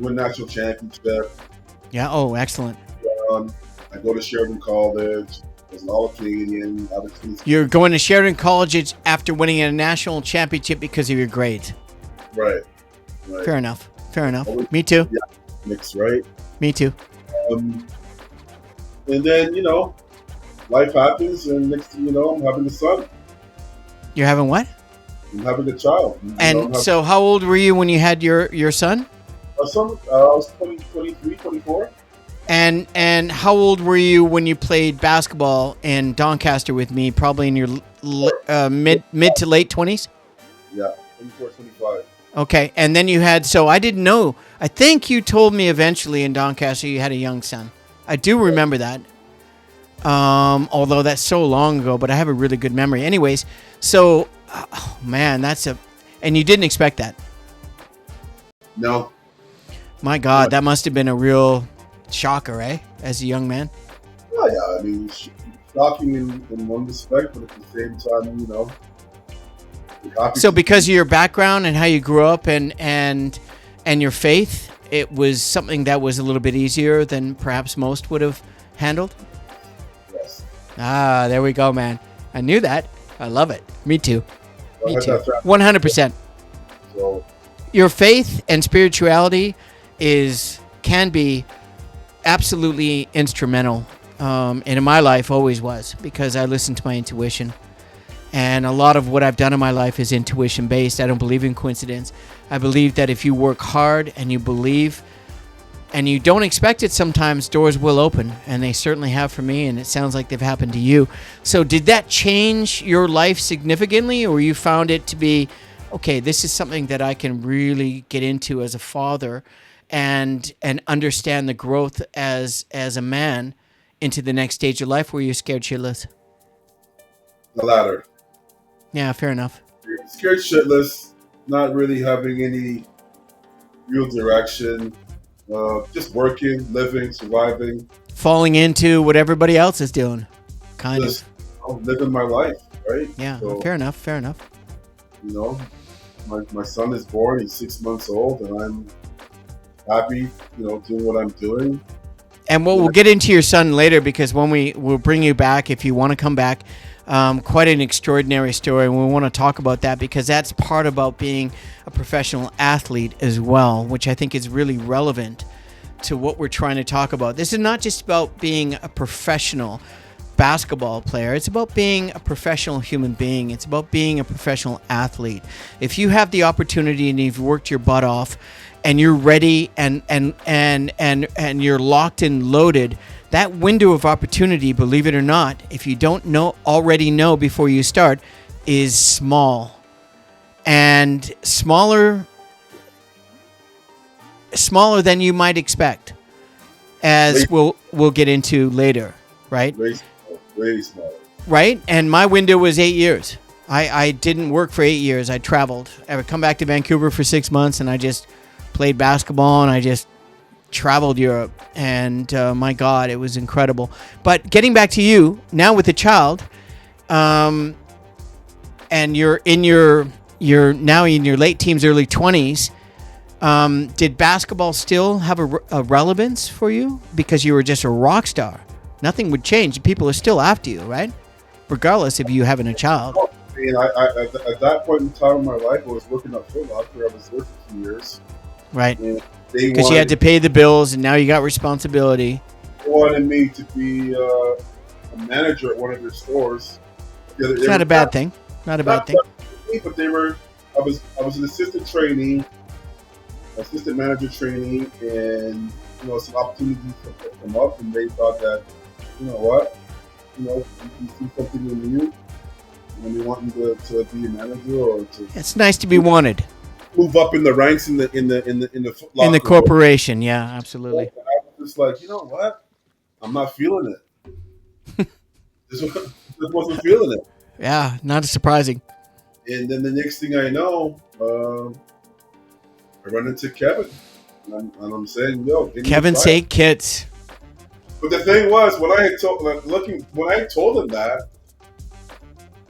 Won national championship. Yeah. Oh, excellent. I go to Sheridan College. I was an All-Canadian. You're going to Sheridan College after winning a national championship because of your grades. Right. Fair enough. Me too. Yeah. Mixed, right? Me too. And then, life happens, and next thing you know, I'm having a son. You're having what? I'm having a child. So how old were you when you had your son? I was 23, 24. And how old were you when you played basketball in Doncaster with me? Probably in your mid to late 20s? Yeah, 24, 25. Okay, and then you had, so I didn't know. I think you told me eventually in Doncaster you had a young son. I do remember that. Although that's so long ago, but I have a really good memory. Anyways, so, man, and you didn't expect that. No. My God, that must have been a real shocker, eh? As a young man. Yeah. I mean, shocking in one respect, but at the same time, happy So to because see. of your background and how you grew up and your faith, it was something that was a little bit easier than perhaps most would have handled. Yes. Ah, there we go, man. I knew that. I love it. Me too. So I Me had too. that family. 100%. So Your faith and spirituality can be absolutely instrumental, and in my life always was, because I listen to my intuition. And a lot of what I've done in my life is intuition based. I don't believe in coincidence. I believe that if you work hard and you believe and you don't expect it, sometimes doors will open, and they certainly have for me, and it sounds like they've happened to you. So did that change your life significantly, or you found it to be, okay, this is something that I can really get into as a father and understand the growth as a man into the next stage of life? Were you scared shitless? the latter. Yeah, fair enough. Scared shitless, not really having any real direction. Just working, living, surviving, Falling into what everybody else is doing, kind of. just living my life, right? Yeah, So, fair enough, fair enough. you know, my son is born, he's 6 months old, and I'm happy, doing what I'm doing. And we'll get into your son later, because when we'll bring you back if you want to come back. Quite an extraordinary story, and we want to talk about that because that's part about being a professional athlete as well, which I think is really relevant to what we're trying to talk about. This is not just about being a professional basketball player. It's about being a professional human being. It's about being a professional athlete. If you have the opportunity and you've worked your butt off and you're ready and you're locked and loaded, that window of opportunity, believe it or not, if you don't already know before you start, is small. And smaller than you might expect, as we'll get into later, right? Way smaller. Right? And my window was 8 years. I didn't work for 8 years. I traveled. I would come back to Vancouver for 6 months, and I just played basketball, and I just traveled Europe, and my God, it was incredible. But getting back to you now with the child, and you're now in your late teens, early 20s. Did basketball still have a relevance for you because you were just a rock star? Nothing would change. People are still after you, right? Regardless of you having a child. I mean, at that point in time in my life, I was working at Foot Locker. I was there for 2 years. Right. And because you had to pay the bills, and now you got responsibility. They wanted me to be a manager at one of their stores. It's not a bad thing. Not a bad thing. But I was an assistant manager trainee, and some opportunities come up, and they thought that, you know what, you see something in you, and we want you to be a manager or to. It's nice to be wanted. Move up in the ranks in the corporation. Yeah, absolutely. I was just like, you know what? I'm not feeling it. just wasn't feeling it. Yeah, not surprising. And then the next thing I know, I run into Kevin, and I'm saying, "Yo, Kevin's 8 kids." But the thing was, when I told him that,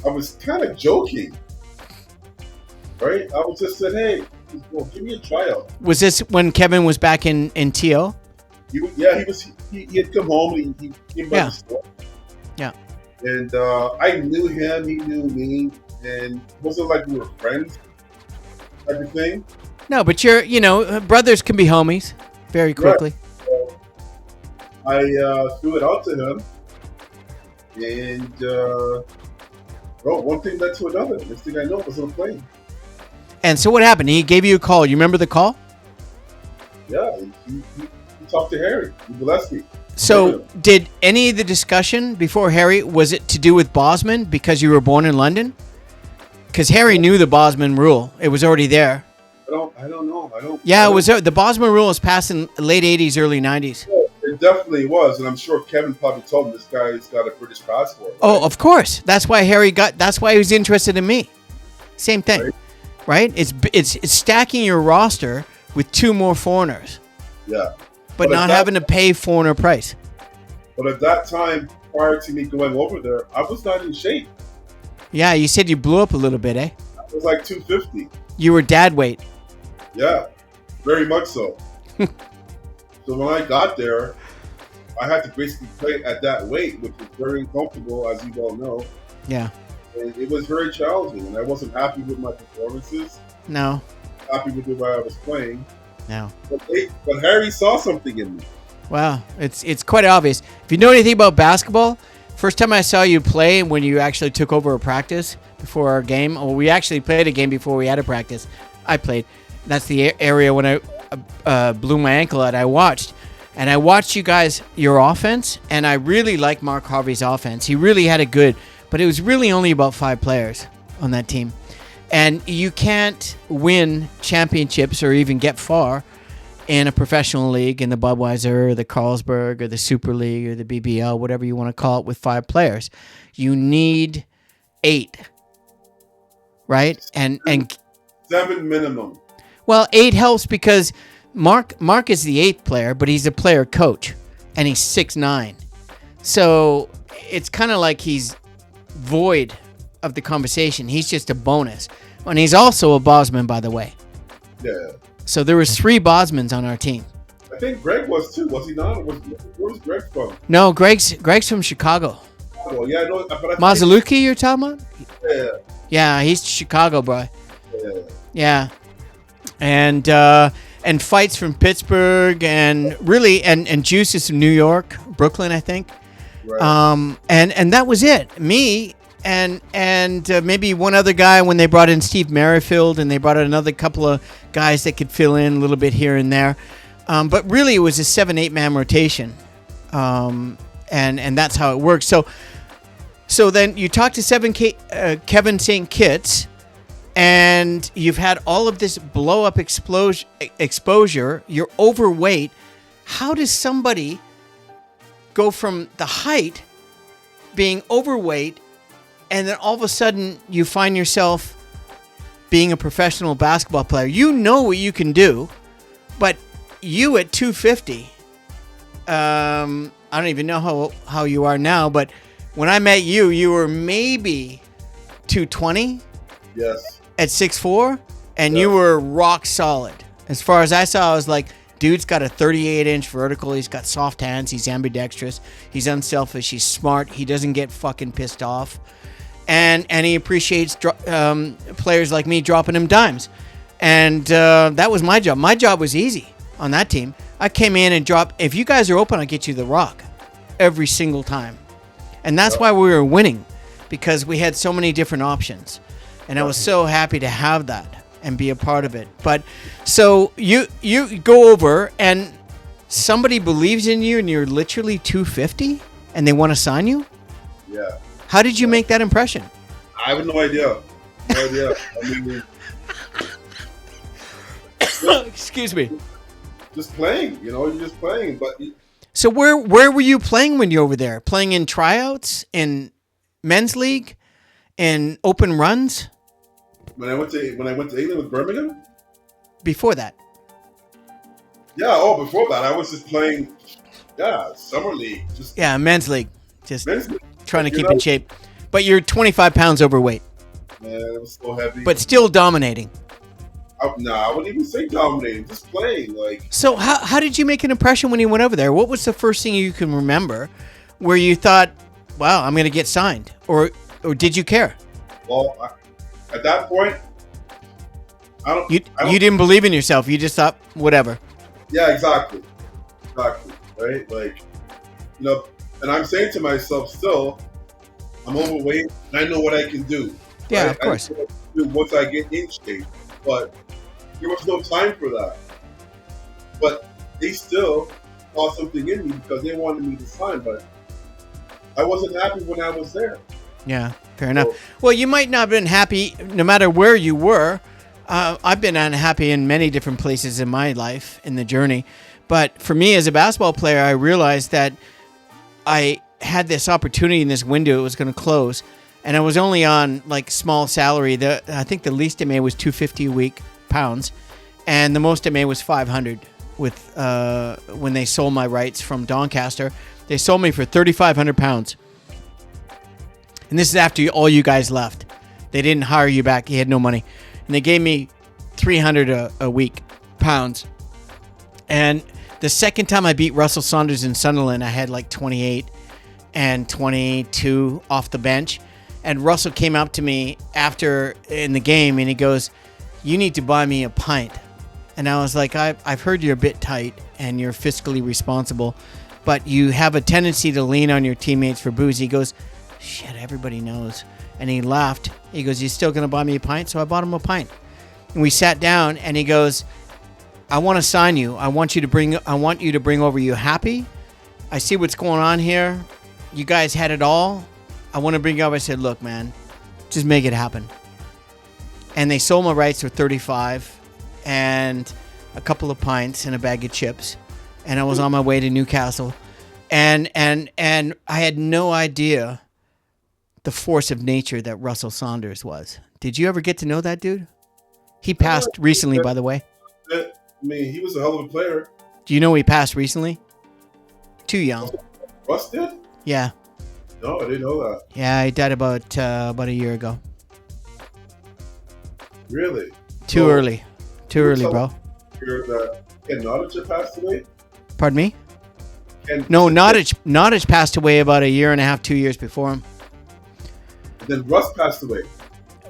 I was kind of joking. Right? I was just said, hey, well, give me a tryout. Was this when Kevin was back in TO? He had come home and he came by the store. Yeah. And I knew him, he knew me, and it wasn't like we were friends type of thing. No, but brothers can be homies very quickly. Right. So I threw it out to him, and one thing led to another. Next thing I know, I was on a plane. And so what happened? He gave you a call. You remember the call? Yeah, he talked to Harry. He blessed me. So did any of the discussion before Harry, was it to do with Bosman because you were born in London? Because Harry knew the Bosman rule. It was already there. I don't know. Yeah, it was there. The Bosman rule was passed in late 80s, early 90s. Yeah, it definitely was. And I'm sure Kevin probably told him this guy's got a British passport. Right? Oh, of course. That's why that's why he was interested in me. Same thing. Right? It's stacking your roster with 2 more foreigners, Yeah. but not having to pay foreigner price. But at that time, prior to me going over there, I was not in shape. Yeah, you said you blew up a little bit, eh? I was like 250. You were dad weight. Yeah, very much so. So when I got there, I had to basically play at that weight, which was very uncomfortable, as you well know. Yeah. And it was very challenging, and I wasn't happy with my performances. No. Happy with the way I was playing. No. But Harry saw something in me. Wow, it's quite obvious. If you know anything about basketball, first time I saw you play when you actually took over a practice before our game. Well, we actually played a game before we had a practice. I played. That's the area when I blew my ankle out. I watched you guys, your offense, and I really liked Mark Harvey's offense. He really had it good, but it was really only about 5 players on that team. And you can't win championships or even get far in a professional league, in the Budweiser or the Carlsberg or the Super League or the BBL, whatever you want to call it, with 5 players. You need 8, right? And 7 minimum. Well, 8 helps because Mark is the 8th player, but he's a player coach, and he's 6'9". So it's kind of like he's void of the conversation. He's just a bonus. And he's also a Bosman, by the way. Yeah. So there was 3 Bosmans on our team. I think Greg was too. Was he not? Where was Greg from? No, Greg's from Chicago. Oh, yeah, I know. But Mazaluki, you're talking about? Yeah. Yeah, he's Chicago, bro. Yeah. Yeah. And fights from Pittsburgh and really and Juice is from New York, Brooklyn, I think. Right. And that was it. Me and maybe one other guy when they brought in Steve Merrifield, and they brought in another couple of guys that could fill in a little bit here and there. But really it was a 7-8 man rotation. And that's how it works. So then you talk to Kevin St. Kitts, and you've had all of this blow-up exposure. You're overweight. How does somebody go from the height, being overweight, and then all of a sudden you find yourself being a professional basketball player? You know what you can do, but you at 250, I don't even know how you are now, but when I met you, you were maybe 220. Yes. At 6'4", and you were rock solid. As far as I saw, I was like, dude's got a 38-inch vertical. He's got soft hands. He's ambidextrous. He's unselfish. He's smart. He doesn't get fucking pissed off. And he appreciates players like me dropping him dimes. And that was my job. My job was easy on that team. I came in and dropped. If you guys are open, I'll get you the rock every single time. And that's why we were winning, because we had so many different options. And I was so happy to have that and be a part of it. But so you go over and somebody believes in you and you're literally 250 and they want to sign you? Yeah. How did you make that impression? I have no idea. I mean, excuse me. Just playing, you're just playing. But so where were you playing when you were over there? Playing in tryouts, in men's league, in open runs? When I went to England with Birmingham? Before that? Yeah, before that I was just playing summer league. Men's league. Just men's league. Trying to keep in shape. But you're 25 pounds overweight. Man, it was so heavy. But still dominating. I wouldn't even say dominating, just playing. So how did you make an impression when you went over there? What was the first thing you can remember where you thought, wow, I'm going to get signed? Or did you care? Well, at that point, You didn't believe in yourself. You just thought, whatever. Yeah, exactly. Right? And I'm saying to myself still, I'm overweight and I know what I can do. Yeah, right? of course. I know what to do once I get in shape. But there was no time for that. But they still saw something in me because they wanted me to sign. But I wasn't happy when I was there. Yeah, fair enough. Well, you might not have been happy no matter where you were. I've been unhappy in many different places in my life, in the journey. But for me as a basketball player, I realized that I had this opportunity in this window. It was going to close. And I was only on small salary. I think the least I made was $250 a week, pounds. and the most I made was 500 with when they sold my rights from Doncaster. They sold me for £3,500, and this is after all you guys left. They didn't hire you back. You had no money, and they gave me 300 a week pounds. And the second time I beat Russell Saunders in Sunderland, I had like 28 and 22 off the bench. And Russell came up to me after in the game, and he goes, "You need to buy me a pint." And I was like, I've heard you're a bit tight and you're fiscally responsible, but you have a tendency to lean on your teammates for booze. He goes, "Shit, everybody knows." And he laughed. He goes, "You still going to buy me a pint?" So I bought him a pint. And we sat down, and he goes, "I want to sign you. I want you to bring over you happy. I see what's going on here. You guys had it all. I want to bring you up." I said, "Look, man, just make it happen." And they sold my rights for 35 and a couple of pints and a bag of chips. And I was on my way to Newcastle. And I had no idea the force of nature that Russell Saunders was. Did you ever get to know that dude? He passed recently, by the way. I mean, he was a hell of a player. Do you know he passed recently? Too young. Russ did? Yeah. No, I didn't know that. Yeah, he died about a year ago. Really? Too early, bro. That Ken Nottage passed away? Pardon me? No, Nottage passed away about a year and a half, 2 years before him. Then Russ passed away.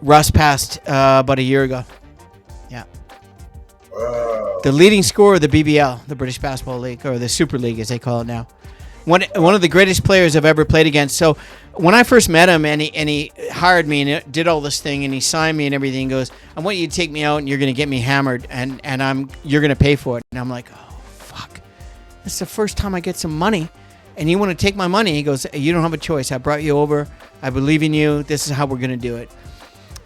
Russ passed about a year ago. Yeah. Wow. The leading scorer of the BBL, the British Basketball League, or the Super League as they call it now. One of the greatest players I've ever played against. So when I first met him and he hired me and did all this thing and he signed me and everything, he goes, "I want you to take me out and you're going to get me hammered and you're going to pay for it." And I'm like, "Oh, fuck. This is the first time I get some money and you want to take my money?" He goes, "You don't have a choice. I brought you over. I believe in you. This is how we're going to do it."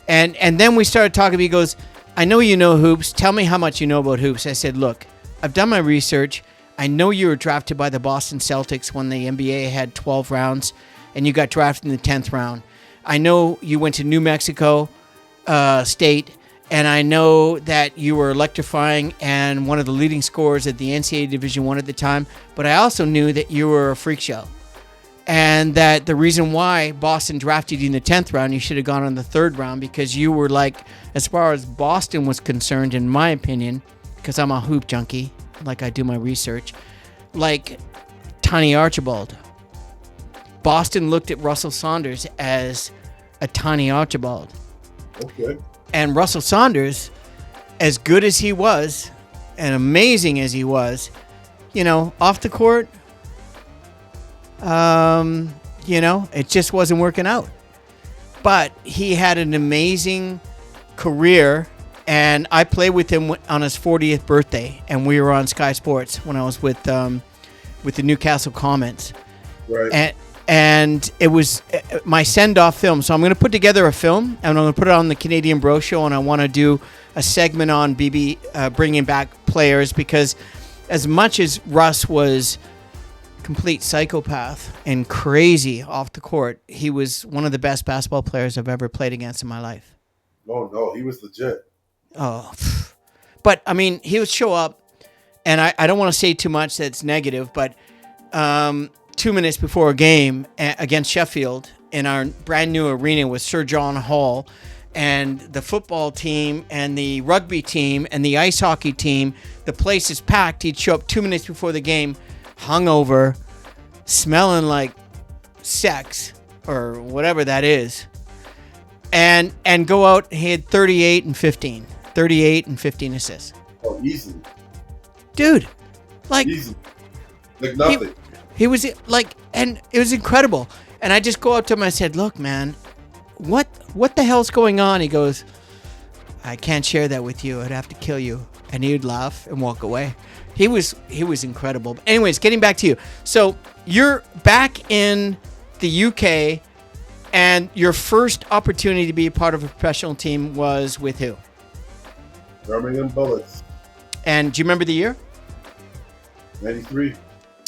And then we started talking. He goes, "I know you know hoops. Tell me how much you know about hoops." I said, "Look, I've done my research. I know you were drafted by the Boston Celtics when the NBA had 12 rounds, and you got drafted in the 10th round. I know you went to New Mexico State, and I know that you were electrifying and one of the leading scorers at the NCAA Division I at the time, but I also knew that you were a freak show, and that the reason why Boston drafted you in the 10th round, you should have gone on the 3rd round because you were like, as far as Boston was concerned, in my opinion, because I'm a hoop junkie, like I do my research, like Tiny Archibald. Boston looked at Russell Saunders as a Tiny Archibald." Okay. And Russell Saunders, as good as he was and amazing as he was, off the court, it just wasn't working out. But he had an amazing career. And I played with him on his 40th birthday, and we were on Sky Sports when I was with the Newcastle Comets. Right. And it was my send-off film. So I'm going to put together a film, and I'm going to put it on the Canadian Bro Show, and I want to do a segment on bringing back players, because as much as Russ was complete psychopath and crazy off the court, he was one of the best basketball players I've ever played against in my life. Oh, no, he was legit. Oh, but I mean, he would show up, and I don't want to say too much that's negative, but 2 minutes before a game against Sheffield in our brand new arena with Sir John Hall and the football team and the rugby team and the ice hockey team, the place is packed. He'd show up 2 minutes before the game, hungover, smelling like sex or whatever that is, and go out. He had 38 and 15 assists. Oh, easy. Dude, like easy. Like nothing. He was like, and it was incredible. And I just go up to him and I said, "Look, man, what the hell's going on?" He goes, "I can't share that with you. I'd have to kill you." And he would laugh and walk away. He was incredible. But anyways, getting back to you. So you're back in the UK, and your first opportunity to be a part of a professional team was with who? Birmingham Bullets. And do you remember the year? 93.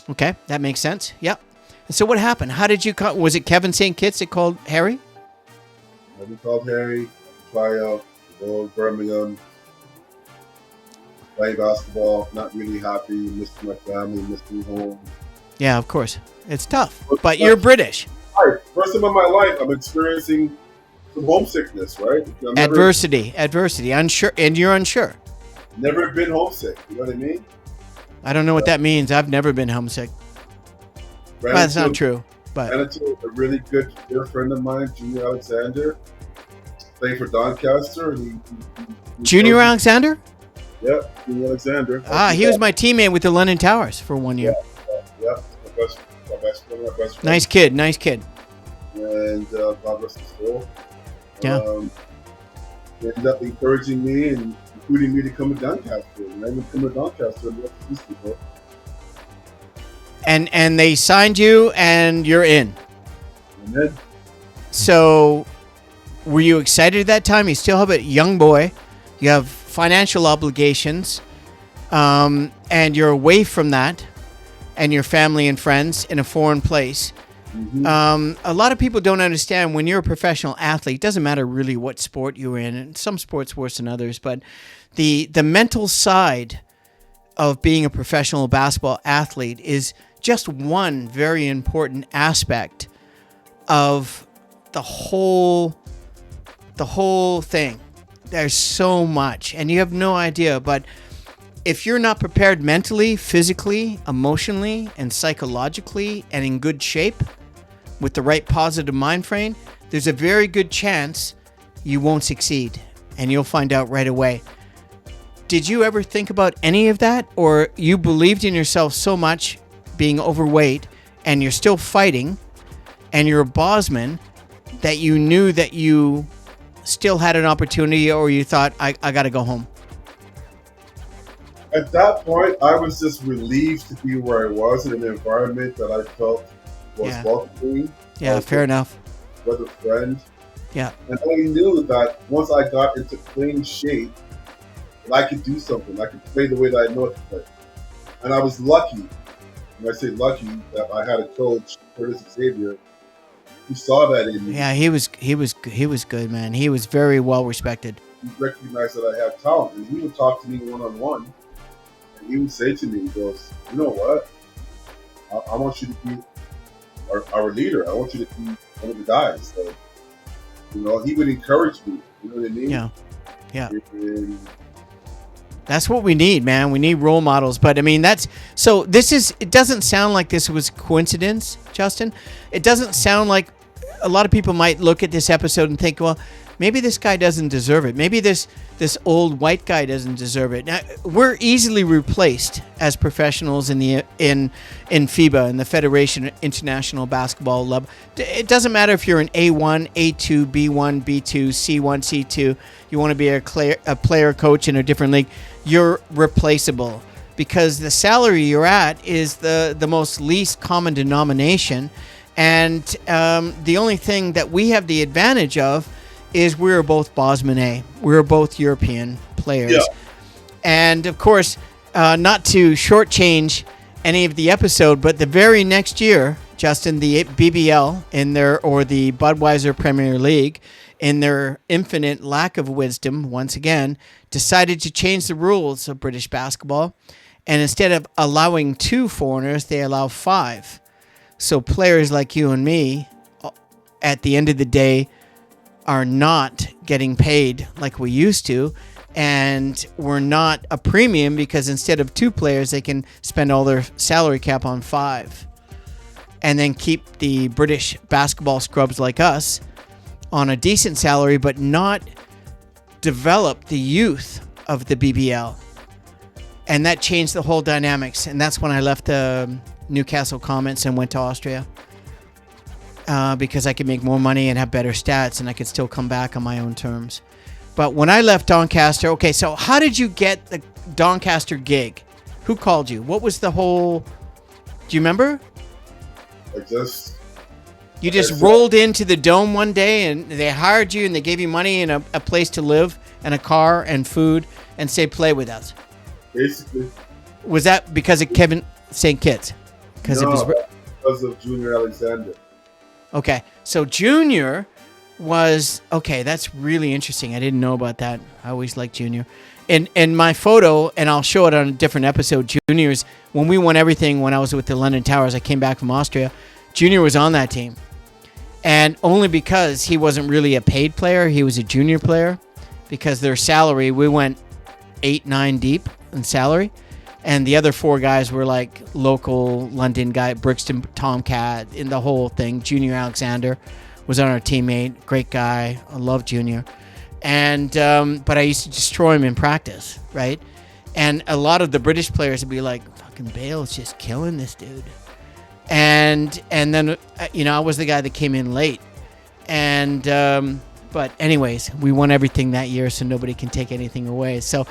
Okay, that makes sense. Yep. And so what happened? How did you come? Was it Kevin St. Kitts that called Harry? We called Harry, fly out, go to Birmingham. playing basketball, not really happy, missing my family, missing home. Yeah, of course. It's tough. But But you're British. first time in my life, I'm experiencing some homesickness, right? I've Adversity. Unsure, and you're unsure. never been homesick. You know what I mean? I don't know what that means. I've never been homesick. Well, that's not true. But Ran into a really good dear friend of mine, Junior Alexander, playing for Doncaster. And Junior Alexander? Yeah, Junior Alexander. He was my teammate with the London Towers for 1 year. Yeah. My best friend. Nice kid. And God rest his soul. Yeah. They ended up encouraging me and recruiting me to come to Doncaster. And I went to come to Doncaster and these people. And they signed you and you're in. Amen. So were you excited at that time? You still have a young boy. You have financial obligations. And you're away from that and your family and friends in a foreign place. Mm-hmm. A lot of people don't understand when you're a professional athlete, it doesn't matter really what sport you're in, and some sports worse than others, but the mental side of being a professional basketball athlete is just one very important aspect of the whole thing. There's so much, and you have no idea, but if you're not prepared mentally, physically, emotionally, and psychologically, and in good shape, with the right positive mind frame, there's a very good chance you won't succeed, and you'll find out right away. Did you ever think about any of that, or you believed in yourself so much, being overweight, and you're still fighting, and you're a Bosman, that you knew that you still had an opportunity, or you thought, I got to go home? At that point, I was just relieved to be where I was in an environment that I felt was welcoming. Yeah, fair enough. With a friend. Yeah. And I knew that once I got into playing shape, that I could do something. I could play the way that I know it to play. And I was lucky, when I say lucky, that I had a coach, Curtis Xavier, who saw that in me. Yeah, he was good, man. He was very well respected. He recognized that I had talent, and he would talk to me one-on-one. And he would say to me, he goes, you know what? I want you to be our leader. I want you to be one of the guys. So, he would encourage me. You know what I mean? Yeah. And that's what we need, man. We need role models. But I mean, it doesn't sound like this was coincidence, Justin. It doesn't sound like a lot of people might look at this episode and think, well, maybe this guy doesn't deserve it. Maybe this old white guy doesn't deserve it. Now, we're easily replaced as professionals in FIBA, in the Federation International Basketball Level. It doesn't matter if you're an A1, A2, B1, B2, C1, C2. You want to be a player coach in a different league. You're replaceable because the salary you're at is the most least common denomination. And the only thing that we have the advantage of is we're both Bosman A. We're both European players. Yeah. And, of course, not to shortchange any of the episode, but the very next year, Justin, the BBL or the Budweiser Premier League, in their infinite lack of wisdom, once again, decided to change the rules of British basketball. And instead of allowing 2 foreigners, they allow 5. So players like you and me, at the end of the day, are not getting paid like we used to, and we're not a premium because instead of 2 players, they can spend all their salary cap on 5 and then keep the British basketball scrubs like us on a decent salary, but not develop the youth of the BBL. And that changed the whole dynamics, and that's when I left the Newcastle Comets and went to Austria. Because I could make more money and have better stats, and I could still come back on my own terms. But when I left Doncaster, okay, so how did you get the Doncaster gig? Who called you? What was the whole... Do you remember? You just rolled into the Dome one day, and they hired you, and they gave you money and a place to live, and a car, and food, and say, play with us. Basically. Was that because of Kevin St. Kitts? Because of Junior Alexander. Okay, so Junior was... Okay, that's really interesting. I didn't know about that. I always liked Junior. in my photo, and I'll show it on a different episode, Junior's, when we won everything when I was with the London Towers, I came back from Austria, Junior was on that team. And only because he wasn't really a paid player, he was a junior player, because their salary, we went 8-9 deep in salary. And the other 4 guys were like local London guy, Brixton Tomcat, in the whole thing. Junior Alexander was on our teammate, great guy. I love Junior. And but I used to destroy him in practice, right? And a lot of the British players would be like, "Fucking Bale's just killing this dude." And then I was the guy that came in late. And but anyways, we won everything that year, so nobody can take anything away. So.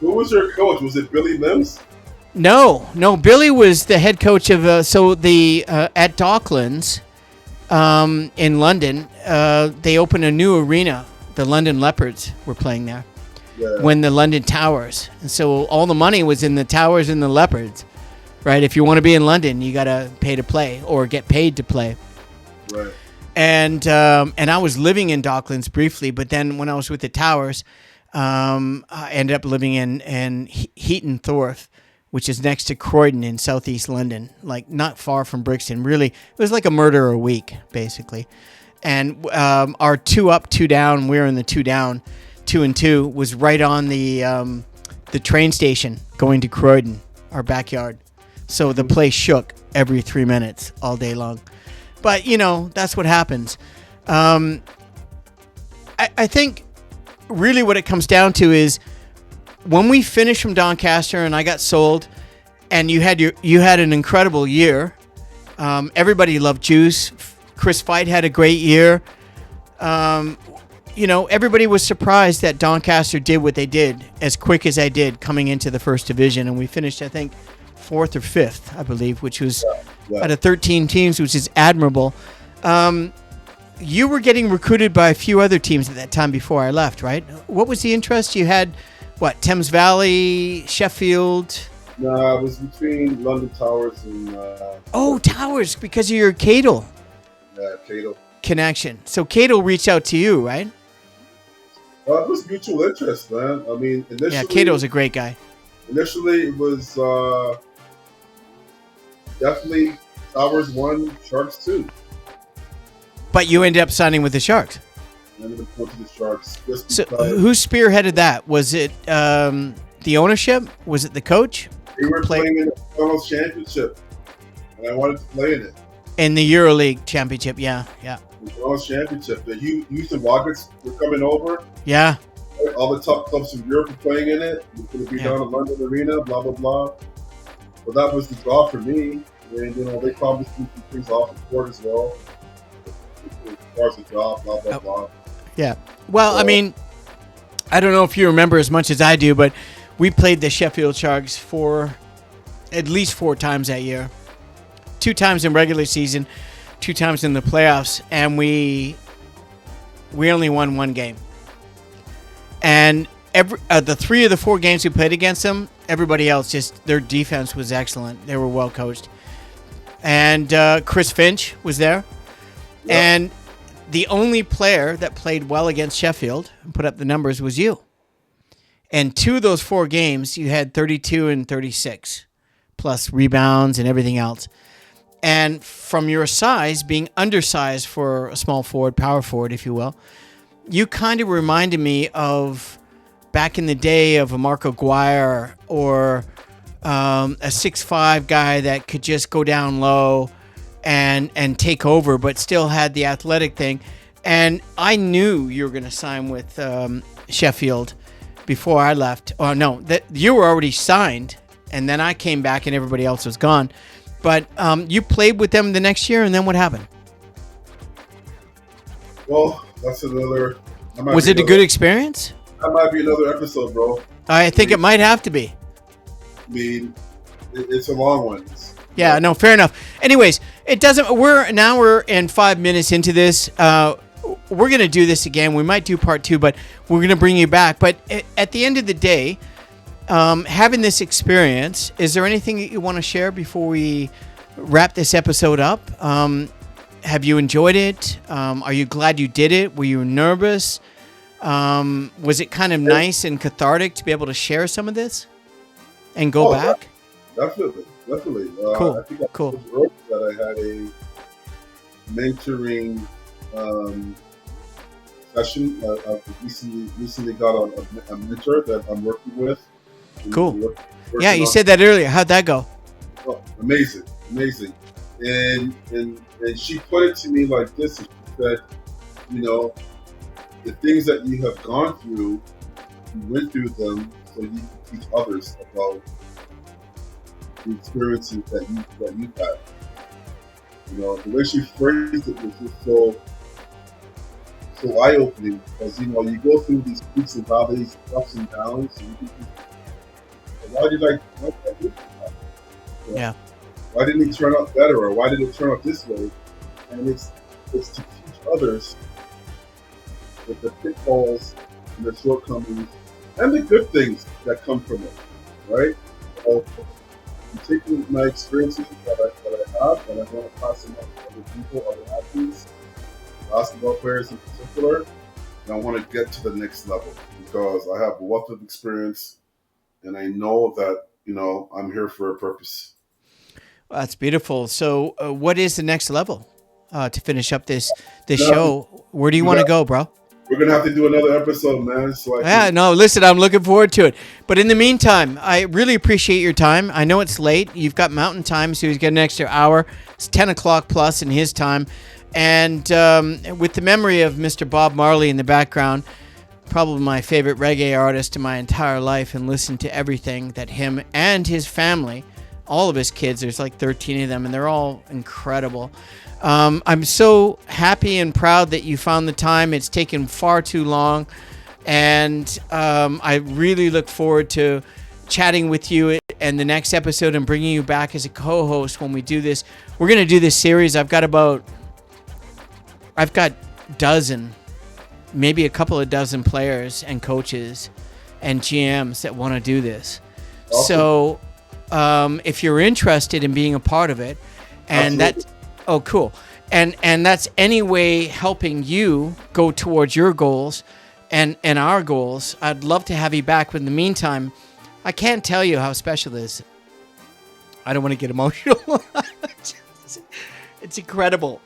Who was your coach? Was it Billy Limbs? No. Billy was the head coach of at Docklands in London. They opened a new arena. The London Leopards were playing there when the London Towers. And so all the money was in the Towers and the Leopards, right? If you want to be in London, you got to pay to play or get paid to play. Right. And I was living in Docklands briefly, but then when I was with the Towers, I ended up living in Heaton Thorpe, which is next to Croydon in southeast London, like not far from Brixton. Really, it was like a murder a week, basically. And our 2 up, 2 down, we were in the 2 down, 2 and 2, was right on the train station going to Croydon, our backyard. So the place shook every 3 minutes all day long. But, that's what happens. I think really what it comes down to is when we finished from Doncaster and I got sold, and you had an incredible year. Everybody loved Juice. Chris Fight had a great year. Everybody was surprised that Doncaster did what they did as quick as I did coming into the first division, and we finished, I think, 4th or 5th, I believe, which was out of 13 teams, which is admirable. You were getting recruited by a few other teams at that time before I left, right? What was the interest? You had, Thames Valley, Sheffield? No, it was between London Towers and... Towers, because of your Cadle. Yeah, Cadle. Connection. So Cadle reached out to you, right? Well, it was mutual interest, man. I mean, initially... Yeah, Cadle's a great guy. Initially, it was definitely Towers 1, Sharks 2. But you ended up signing with the Sharks. I ended up going to the Sharks. So who spearheaded that? Was it the ownership? Was it the coach? They were playing in the Finals Championship, and I wanted to play in it. In the EuroLeague Championship, yeah. The Finals Championship. The Houston Rockets were coming over. Yeah. All the top clubs from Europe were playing in it. It was going to be down at London Arena, blah, blah, blah. But that was the draw for me. And, they promised me some things off the court as well. As far as the job, blah, blah, blah. Yeah. Well, so, I mean, I don't know if you remember as much as I do, but we played the Sheffield Sharks at least 4 times that year. 2 times in regular season, 2 times in the playoffs, and we only won 1 game. And the 3 of the 4 games we played against them, everybody else, just their defense was excellent. They were well coached. And Chris Finch was there. Yep. And the only player that played well against Sheffield and put up the numbers was you. And 2 of those 4 games, you had 32 and 36, plus rebounds and everything else. And from your size, being undersized for a small forward, power forward, if you will, you kind of reminded me of back in the day of a Mark Aguirre or a 6'5" guy that could just go down low and take over, but still had the athletic thing. And I knew you were going to sign with Sheffield before I left. Oh, no, that you were already signed, and then I came back and everybody else was gone. But you played with them the next year, and then what happened? Well, that's another... Was it a good experience? That might be another episode, bro. I think it might have to be. I mean, it's a long one. Yeah, no, fair enough. Anyways, it doesn't. We're in 5 minutes into this. We're gonna do this again. We might do part 2, but we're gonna bring you back. But at the end of the day, having this experience, is there anything that you want to share before we wrap this episode up? Have you enjoyed it? Are you glad you did it? Were you nervous? Was it kind of nice and cathartic to be able to share some of this and go back? Definitely, definitely. Cool, I think I cool. told you earlier that I had a mentoring session. I've recently got a mentor that I'm working with. Cool. Yeah, Working you on, said that earlier. How'd that go? oh, amazing, amazing. And she put it to me like this. She said, you know, the things that you have gone through, you went through them so you can teach others about the experiences that you've had. You know, the way she phrased it was just so eye opening because you go through these peaks and valleys, ups and downs, and you think, why did I do that? Yeah. Why didn't it turn out better, or why did it turn out this way? And it's to teach others that the pitfalls and the shortcomings and the good things that come from it, right? So I'm taking my experiences that I have, and I want to pass them on to other people, other athletes, basketball players in particular, and I want to get to the next level because I have a wealth of experience, and I know that I'm here for a purpose. Well, that's beautiful. So, what is the next level to finish up this show? Where do you want to go, bro? We're gonna have to do another episode, man. No, listen, I'm looking forward to it. But in the meantime, I really appreciate your time. I know it's late. You've got mountain time, so he's got an extra hour. It's 10 o'clock plus in his time. And with the memory of Mr. Bob Marley in the background, probably my favorite reggae artist in my entire life, and listen to everything that him and his family, all of his kids, there's like 13 of them, and they're all incredible. I'm so happy and proud that you found the time. It's taken far too long, and I really look forward to chatting with you and the next episode and bringing you back as a co-host when we do this. We're going to do this series. I've got dozen, maybe a couple of dozen players and coaches and GMs that want to do this. Awesome. So if you're interested in being a part of it, and Absolutely. Oh, cool. And that's any way helping you go towards your goals and our goals, I'd love to have you back. But in the meantime, I can't tell you how special it is. I don't want to get emotional. It's incredible.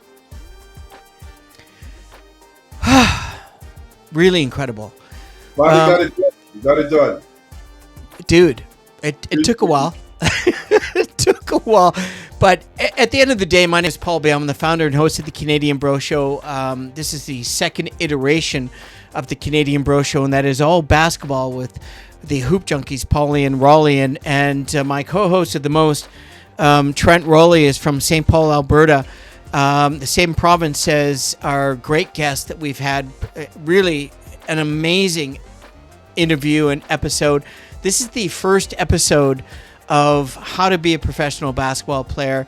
Really incredible. Well, you got it done. Dude, it took a while. It took a while. But at the end of the day, my name is Paul Bale. I'm the founder and host of the Canadian Bro Show. This is the second iteration of the Canadian Bro Show, and that is all basketball with the Hoop Junkies, Pauly and Raleigh. And my co-host of the most, Trent Raleigh, is from St. Paul, Alberta. The same province as our great guest that we've had. Really an amazing interview and episode. This is the first episode of how to be a professional basketball player.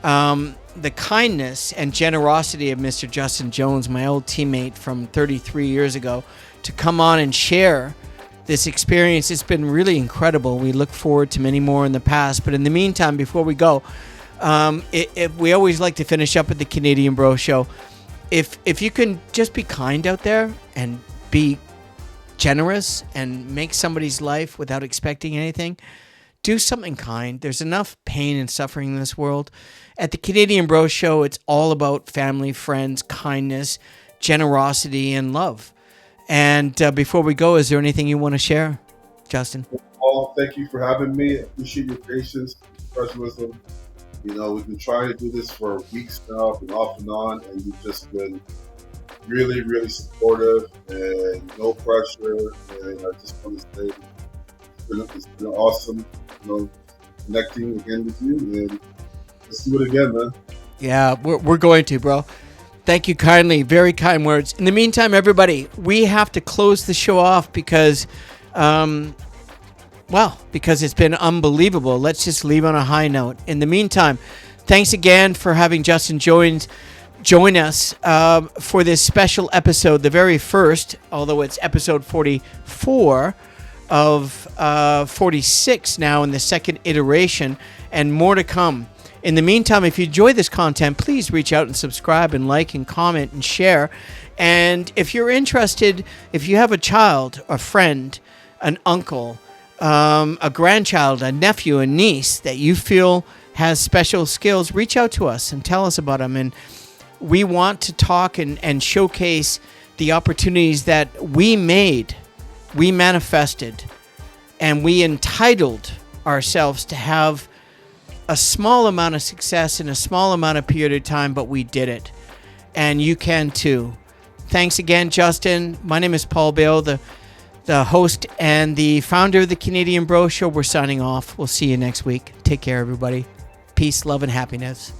The kindness and generosity of Mr. Justin Jones, my old teammate from 33 years ago, to come on and share this experience. It's been really incredible. We look forward to many more in the past. But in the meantime, before we go, we always like to finish up at the Canadian Bro Show. If you can just be kind out there and be generous and make somebody's life without expecting anything, do something kind. There's enough pain and suffering in this world. At the Canadian Bro Show, it's all about family, friends, kindness, generosity, and love. And before we go, is there anything you want to share, Justin? Paul, thank you for having me. I appreciate your patience, professionalism. We've been trying to do this for weeks now, been off and on, and you've just been really, really supportive and no pressure. And I just want to say it's been awesome, connecting again with you. And let's do it again, man. Yeah, we're going to, bro. Thank you kindly. Very kind words. In the meantime, everybody, we have to close the show off because it's been unbelievable. Let's just leave on a high note. In the meantime, thanks again for having Justin join us for this special episode, the very first, although it's episode 44 of 46 now in the second iteration, and more to come. In the meantime, if you enjoy this content, please reach out and subscribe and like and comment and share. And if you're interested, if you have a child, a friend, an uncle, a grandchild, a nephew, a niece that you feel has special skills, reach out to us and tell us about them. And we want to talk and showcase the opportunities that we made, we manifested, and we entitled ourselves to have a small amount of success in a small amount of period of time, but we did it. And you can too. Thanks again, Justin. My name is Paul Bale, the host and the founder of the Canadian Bro Show. We're signing off. We'll see you next week. Take care, everybody. Peace, love, and happiness.